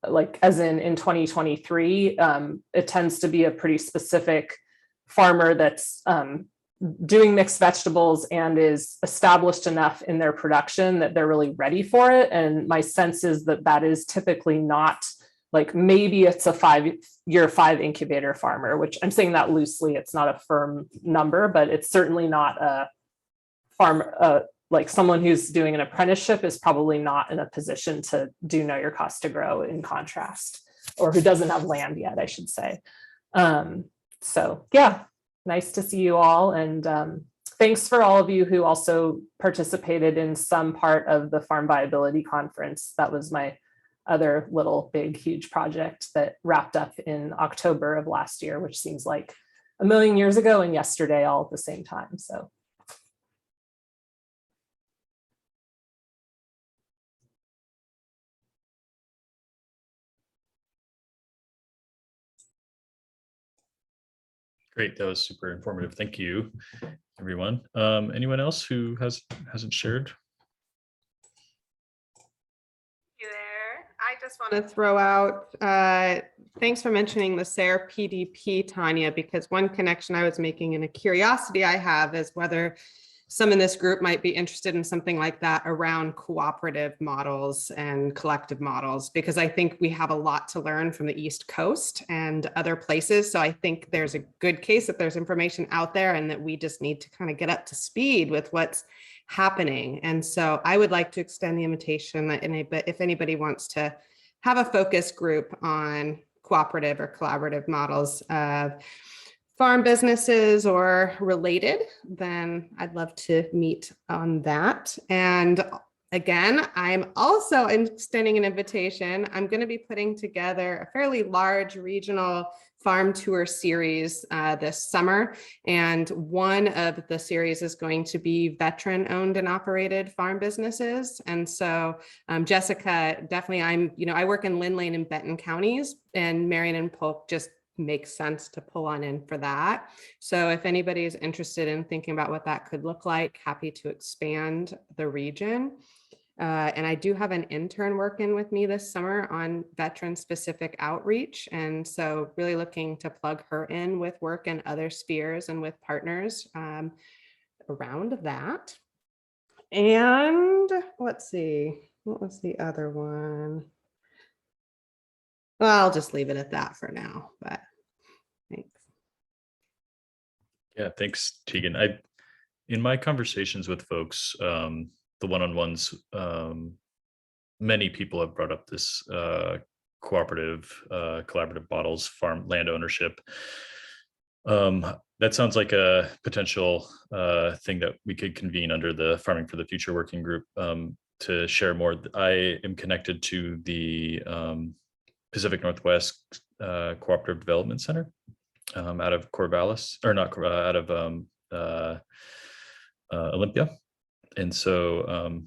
like, as in 2023, it tends to be a pretty specific farmer that's doing mixed vegetables and is established enough in their production that they're really ready for it. And my sense is that that is typically not, like, maybe it's a year 5 incubator farmer, which I'm saying that loosely, it's not a firm number, but it's certainly not a farm, like someone who's doing an apprenticeship is probably not in a position to do Know Your Cost to Grow, in contrast, or who doesn't have land yet, I should say. So yeah, nice to see you all. And thanks for all of you who also participated in some part of the Farm Viability Conference. That was my other little big, huge project that wrapped up in October of last year, which seems like a million years ago and yesterday all at the same time. So Great, that was super informative. Thank you, everyone. Anyone else who hasn't shared? You there? I just want to throw out, thanks for mentioning the SARE PDP, Tanya, because one connection I was making and a curiosity I have is whether some in this group might be interested in something like that around cooperative models and collective models, because I think we have a lot to learn from the East Coast and other places. So I think there's a good case that there's information out there and that we just need to kind of get up to speed with what's happening. And so I would like to extend the invitation that if anybody wants to have a focus group on cooperative or collaborative models of farm businesses or related, then I'd love to meet on that. And again, I'm also extending an invitation. I'm going to be putting together a fairly large regional farm tour series this summer. And one of the series is going to be veteran owned and operated farm businesses. And so Jessica, definitely, I work in Lynn Lane and Benton counties, and Marion and Polk just makes sense to pull on in for that. So if anybody is interested in thinking about what that could look like, happy to expand the region. And I do have an intern working with me this summer on veteran specific outreach. And so really looking to plug her in with work in other spheres and with partners around that. And let's see, what was the other one? Well, I'll just leave it at that for now, but thanks. Yeah, thanks, Tegan. In my conversations with folks, the one-on-ones, many people have brought up this cooperative, collaborative models, farm land ownership. That sounds like a potential thing that we could convene under the Farming for the Future working group to share more. I am connected to the Pacific Northwest Cooperative Development Center out of Corvallis, or not, out of Olympia. And so,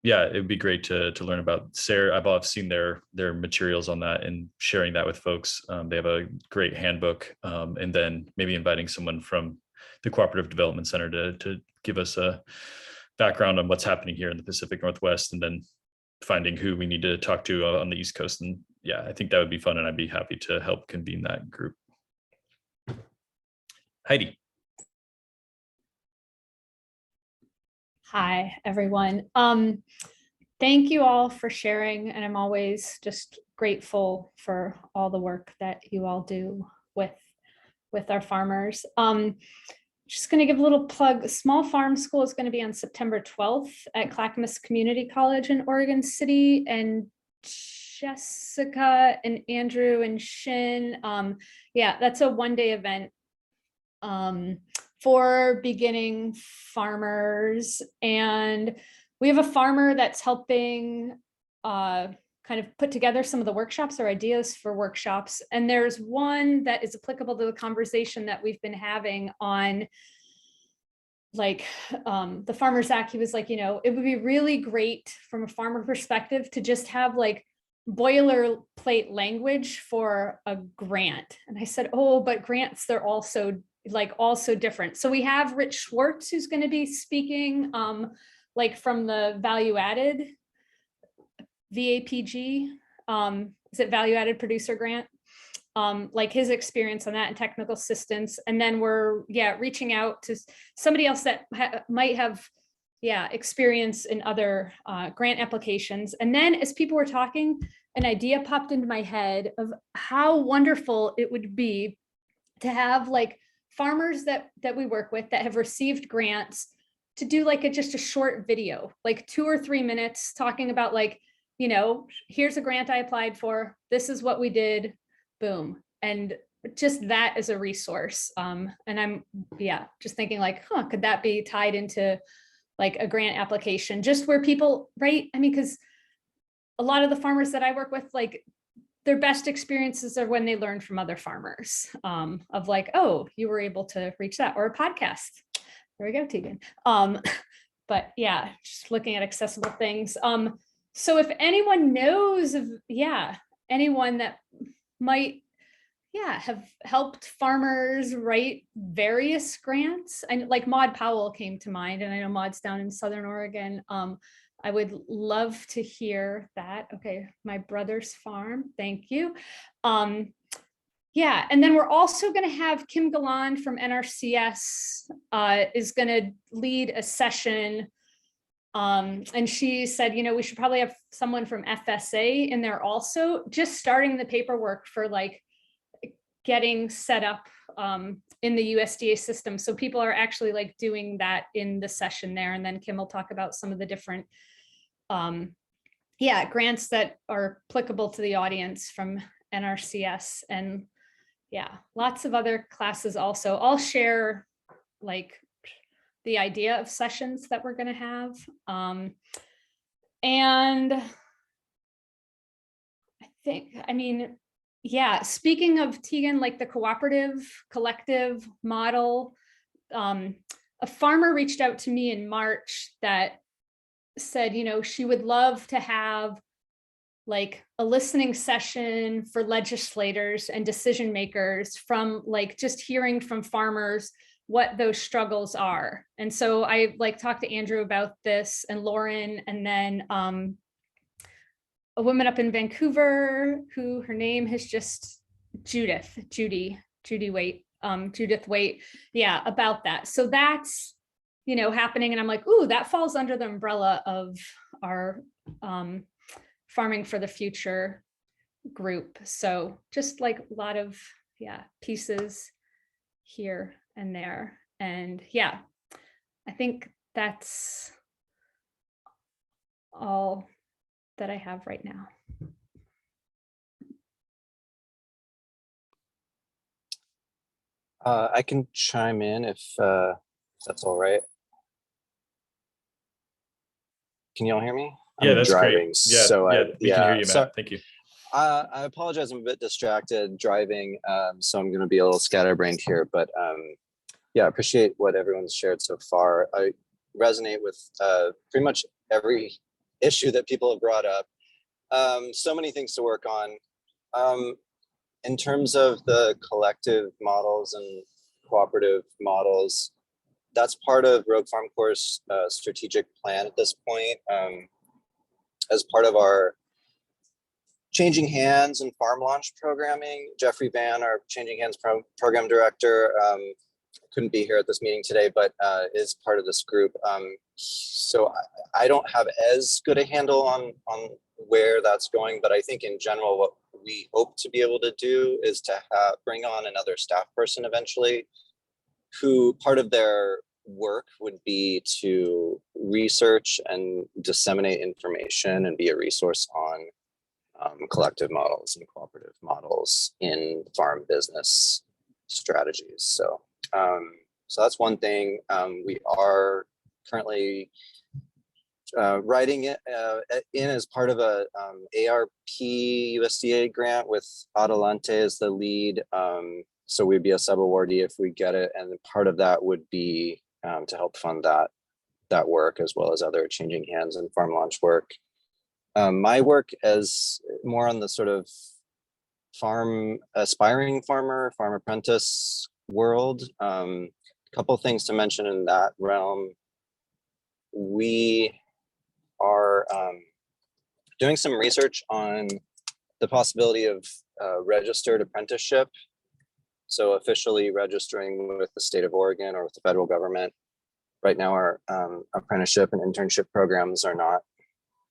yeah, it would be great to learn about SARE. I've seen their materials on that and sharing that with folks. They have a great handbook, and then maybe inviting someone from the Cooperative Development Center to give us a background on what's happening here in the Pacific Northwest, and then finding who we need to talk to on the East Coast. And yeah, I think that would be fun, and I'd be happy to help convene that group. Heidi. Hi, everyone. Thank you all for sharing, and I'm always just grateful for all the work that you all do with our farmers. Just going to give a little plug. Small Farm School is going to be on September 12th at Clackamas Community College in Oregon City, and Jessica and Andrew and Shin. Yeah, that's a one-day event for beginning farmers. And we have a farmer that's helping kind of put together some of the workshops or ideas for workshops. And there's one that is applicable to the conversation that we've been having on like the Farmers Act. He was like, you know, it would be really great from a farmer perspective to just have like boilerplate language for a grant. And I said, oh, but grants, they're also different. So we have Rich Schwartz, who's going to be speaking like from the value added VAPG, is it value added producer grant? Like his experience on that and technical assistance. And then we're reaching out to somebody else that might have experience in other grant applications. And then as people were talking, an idea popped into my head of how wonderful it would be to have like farmers that we work with that have received grants to do like just a short video, like 2 or 3 minutes, talking about like, you know, here's a grant I applied for, this is what we did, boom. And just that as a resource. And I'm just thinking like, could that be tied into like a grant application, just where people, right? I mean, because a lot of the farmers that I work with, like their best experiences are when they learn from other farmers, of like, oh, you were able to reach that, or a podcast. There we go, Tegan. But yeah, just looking at accessible things. So if anyone knows of, anyone that might, have helped farmers write various grants, and like Maud Powell came to mind, and I know Maud's down in Southern Oregon. I would love to hear that. Okay, my brother's farm, thank you. And then we're also going to have Kim Galan from NRCS is going to lead a session. And she said, you know, we should probably have someone from FSA in there also, just starting the paperwork for like getting set up in the USDA system. So people are actually like doing that in the session there. And then Kim will talk about some of the different grants that are applicable to the audience from NRCS, and lots of other classes also. I'll share like the idea of sessions that we're going to have. And I think, I mean, speaking of Tegan, like the cooperative collective model, a farmer reached out to me in March that said, you know, she would love to have like a listening session for legislators and decision makers from like just hearing from farmers what those struggles are. And so I like talked to Andrew about this, and Lauren, and then a woman up in Vancouver who her name is just Judy Waite, Judith Waite. About that. So that's, you know, happening. And I'm like, ooh, that falls under the umbrella of our Farming for the Future group. So just like a lot of, pieces here and there. And I think that's all that I have right now. I can chime in if that's all right. Can you all hear me? Yeah, that's driving, great. Yeah, so we can hear you, Matt. So, thank you. I apologize, I'm a bit distracted driving, so I'm going to be a little scatterbrained here, but I appreciate what everyone's shared so far. I resonate with pretty much every issue that people have brought up. So many things to work on. In terms of the collective models and cooperative models, that's part of Rogue Farm Corps' strategic plan at this point. As part of our Changing Hands and Farm Launch programming, Jeffrey Van, our Changing Hands program director, couldn't be here at this meeting today, but is part of this group. So I don't have as good a handle on where that's going, but I think in general, what we hope to be able to do is to bring on another staff person eventually, who part of their work would be to research and disseminate information and be a resource on collective models and cooperative models in farm business strategies. So that's one thing. We are currently writing it in as part of a ARP USDA grant with Adelante as the lead. So we'd be a sub-awardee if we get it. And part of that would be to help fund that work, as well as other changing hands and farm launch work. My work as more on the sort of aspiring farm apprentice world. A couple things to mention in that realm. We are doing some research on the possibility of registered apprenticeship. So officially registering with the state of Oregon or with the federal government. Right now, our apprenticeship and internship programs are not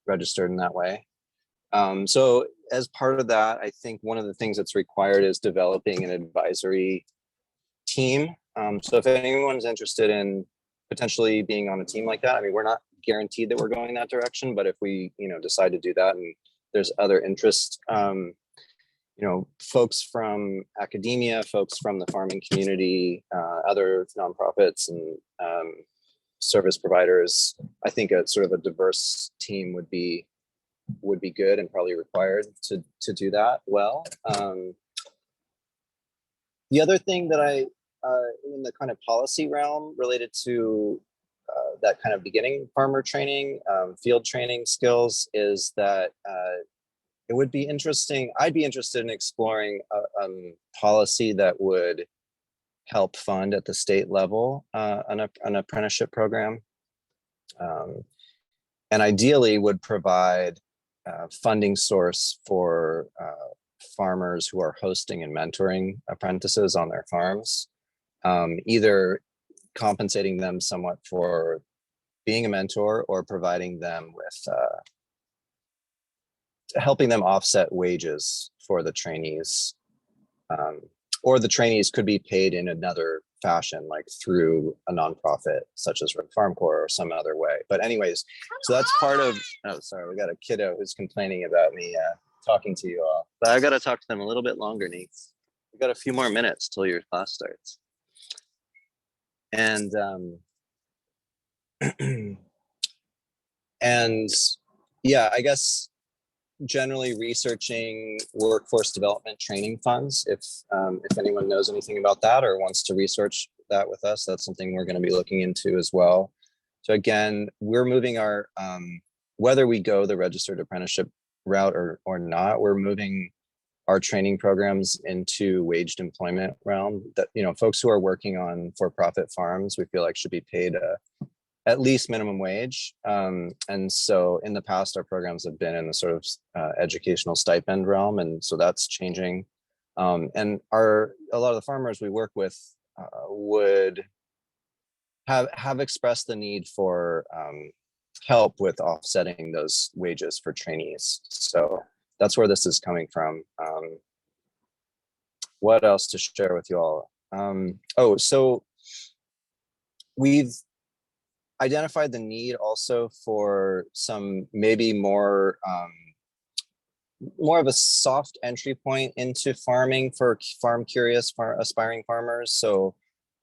registered in that way. So as part of that, I think one of the things that's required is developing an advisory team. So if anyone's interested in potentially being on a team like that, I mean, we're not guaranteed that we're going that direction, but if we, decide to do that and there's other interest, folks from academia, folks from the farming community, other nonprofits and service providers, I think a sort of a diverse team would be good and probably required to do that well. The other thing that I, in the kind of policy realm related to that kind of beginning farmer training, field training skills, is that it would be interesting. I'd be interested in exploring a policy that would help fund at the state level an apprenticeship program, and ideally would provide funding source for farmers who are hosting and mentoring apprentices on their farms, either compensating them somewhat for being a mentor or providing them with helping them offset wages for the trainees, or the trainees could be paid in another fashion, like through a nonprofit such as Farm Corps or some other way. But anyways, so that's part of, oh, sorry, we got a kiddo who's complaining about me talking to you all, but I got to talk to them a little bit longer, Neats. We've got a few more minutes till your class starts. And and yeah, I guess generally researching workforce development training funds. If anyone knows anything about that or wants to research that with us, that's something we're going to be looking into as well. So again, we're moving our, whether we go the registered apprenticeship route or not, we're moving our training programs into waged employment realm. That, folks who are working on for-profit farms, we feel like should be paid at least minimum wage. And so in the past, our programs have been in the sort of educational stipend realm. And so that's changing. And a lot of the farmers we work with would have expressed the need for help with offsetting those wages for trainees. So that's where this is coming from. What else to share with you all? So we've identified the need also for some maybe more of a soft entry point into farming for farm curious aspiring farmers. So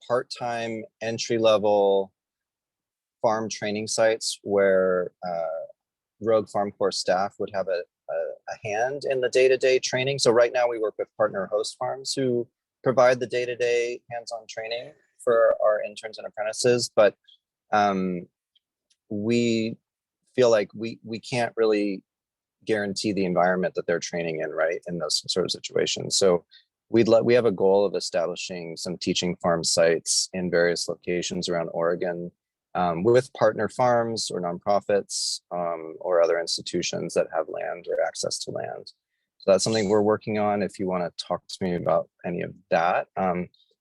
part-time entry-level farm training sites where Rogue Farm Corps staff would have a hand in the day-to-day training. So right now we work with partner host farms who provide the day-to-day hands-on training for our interns and apprentices, but we feel like we can't really guarantee the environment that they're training in, right, in those sort of situations. So we have a goal of establishing some teaching farm sites in various locations around Oregon, with partner farms or nonprofits, or other institutions that have land or access to land. So that's something we're working on. If you want to talk to me about any of that,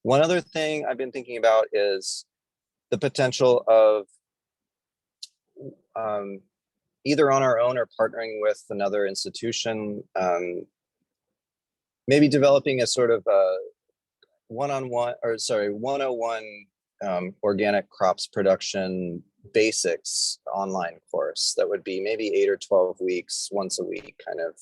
One other thing I've been thinking about is the potential of either on our own or partnering with another institution, maybe developing a sort of a one-on-one, or sorry, 101 organic crops production basics online course that would be maybe 8 or 12 weeks, once a week, kind of.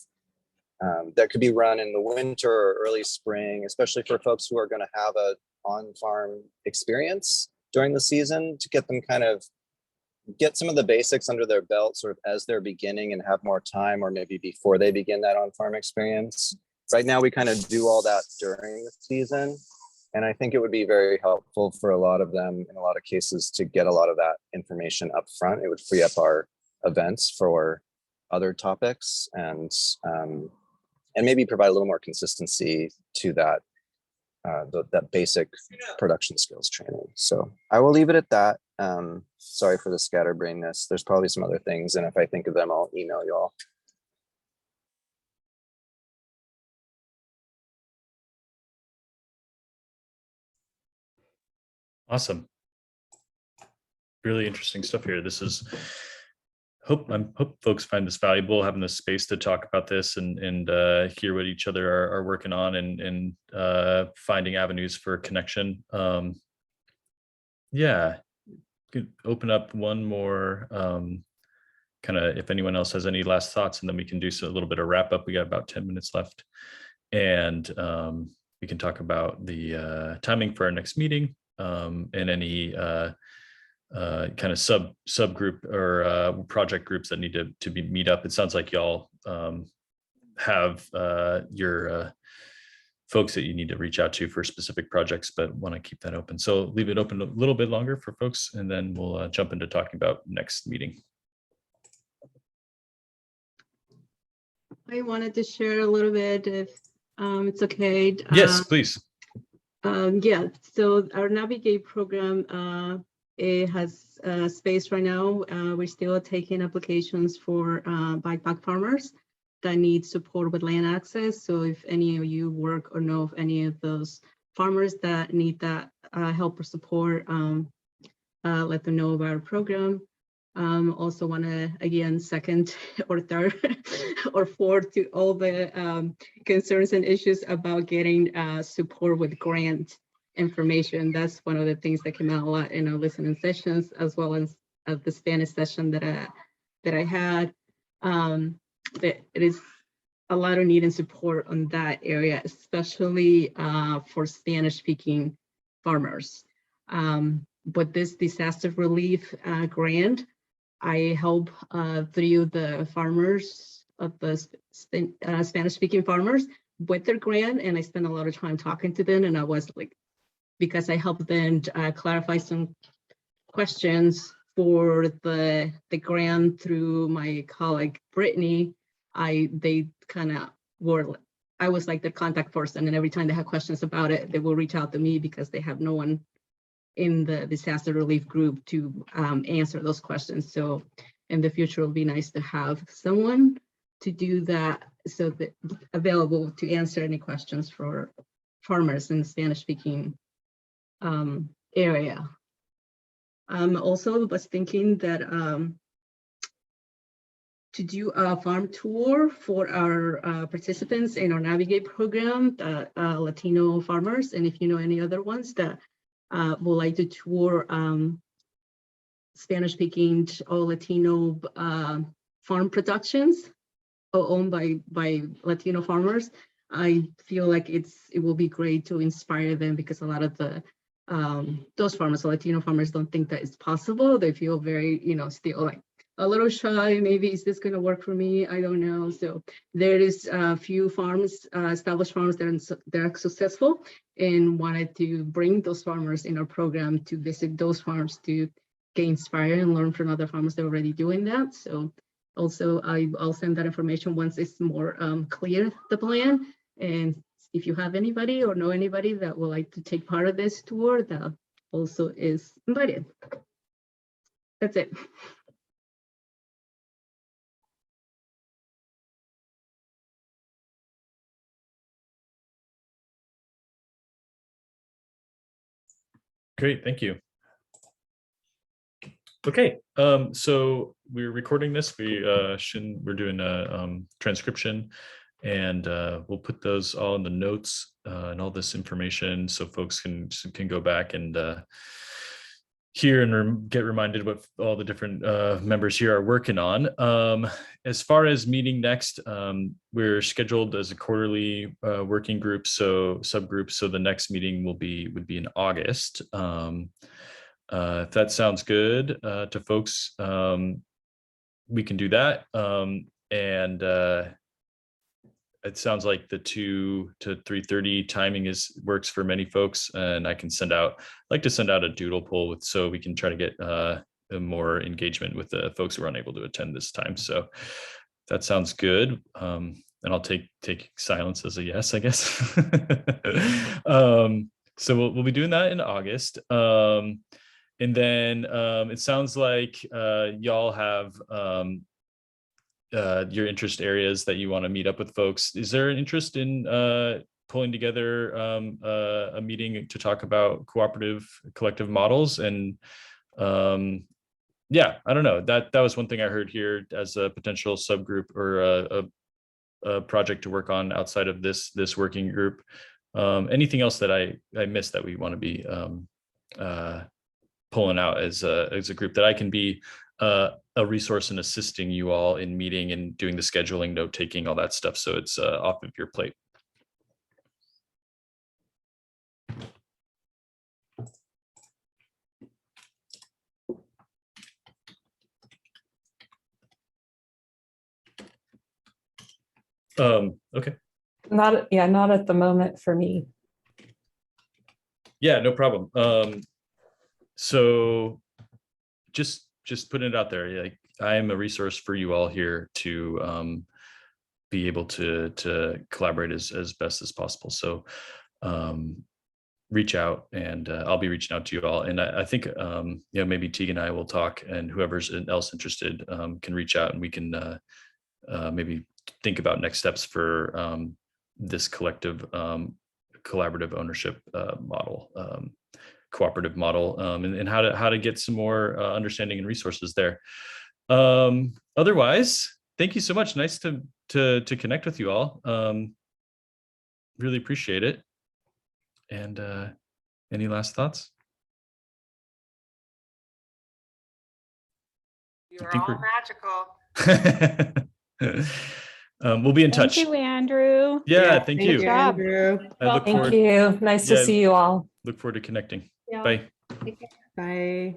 That could be run in the winter or early spring, especially for folks who are going to have a on-farm experience during the season, to get them kind of get some of the basics under their belt sort of as they're beginning and have more time, or maybe before they begin that on-farm experience. Right now, we kind of do all that during the season. And I think it would be very helpful for a lot of them, in a lot of cases, to get a lot of that information up front. It would free up our events for other topics, and maybe provide a little more consistency to that that basic production skills training. So I will leave it at that. Sorry for the scatterbrainness. There's probably some other things, and if I think of them, I'll email you all. Awesome. Really interesting stuff here. This is I hope folks find this valuable, having this space to talk about this and hear what each other are working on, and finding avenues for connection. Yeah, could open up one more kind of, if anyone else has any last thoughts, and then we can do a little bit of wrap up. We got about 10 minutes left, and we can talk about the timing for our next meeting, and any kind of subgroup or project groups that need to be meet up. It sounds like y'all have your folks that you need to reach out to for specific projects, but want to keep that open. So leave it open a little bit longer for folks, and then we'll jump into talking about next meeting. I wanted to share a little bit, if it's okay. Yes, please. Yeah, so our Navigate program, it has space right now. We're still taking applications for backpack farmers that need support with land access. So if any of you work or know of any of those farmers that need that help or support, let them know about our program. Also want to, again, second or third or fourth to all the concerns and issues about getting support with grant information. That's one of the things that came out a lot in our listening sessions, as well as the Spanish session that I had. That it is a lot of need and support on that area, especially for Spanish-speaking farmers. But this disaster relief grant, I help through the farmers of the Spanish-speaking farmers with their grant, and I spend a lot of time talking to them. And I was like, because I helped them clarify some questions for the grant through my colleague Brittany. They kind of were, I was like the contact person, and every time they had questions about it, they will reach out to me because they have no one in the disaster relief group to answer those questions. So in the future, it'll be nice to have someone to do that, so that available to answer any questions for farmers in the Spanish-speaking area. Also was thinking that to do a farm tour for our participants in our Navigate program, Latino farmers, and if you know any other ones that would like to tour Spanish-speaking or Latino farm productions owned by Latino farmers, I feel like it will be great to inspire them, because a lot of the those farmers, Latino farmers, don't think that it's possible. They feel very, still like a little shy. Maybe is this going to work for me? I don't know. So there is a few farms, established farms that are successful, and wanted to bring those farmers in our program to visit those farms to get inspired and learn from other farmers that are already doing that. So also I'll send that information once it's more clear, the plan. And if you have anybody or know anybody that would like to take part of this tour, that also is invited. That's it. Great, thank you. Okay, so we're recording this. We're doing a transcription, and we'll put those all in the notes and all this information so folks can go back and hear and get reminded what all the different members here are working on. As far as meeting next, we're scheduled as a quarterly working group, so subgroup. So the next meeting would be in August. If that sounds good to folks, we can do that. And it sounds like the 2 to 3:30 timing works for many folks, and I can like to send out a doodle poll so we can try to get more engagement with the folks who are unable to attend this time. So that sounds good. And I'll take silence as a yes, I guess. So we'll be doing that in August. And then it sounds like y'all have your interest areas that you want to meet up with folks. Is there an interest in pulling together a meeting to talk about cooperative collective models? And yeah, I don't know, that was one thing I heard here as a potential subgroup or a project to work on outside of this working group. Anything else that I missed that we want to be pulling out as a group that I can be a resource in assisting you all in meeting and doing the scheduling, note taking, all that stuff, so it's off of your plate. Okay. Not at the moment for me. Yeah, no problem. So just putting it out there, like, I am a resource for you all here to be able to collaborate as best as possible. So reach out, and I'll be reaching out to you all. And I think maybe Teague and I will talk, and whoever's else interested can reach out, and we can maybe think about next steps for this collective collaborative ownership model, cooperative model, and how to get some more understanding and resources there. Otherwise, thank you so much. Nice to connect with you all. Really appreciate it. And any last thoughts? You're all magical. We'll be in touch. Thank you, Andrew. Yeah, thank you. Good job. Andrew. Thank you. Nice to see you all. Look forward to connecting. Yeah. Bye. Bye.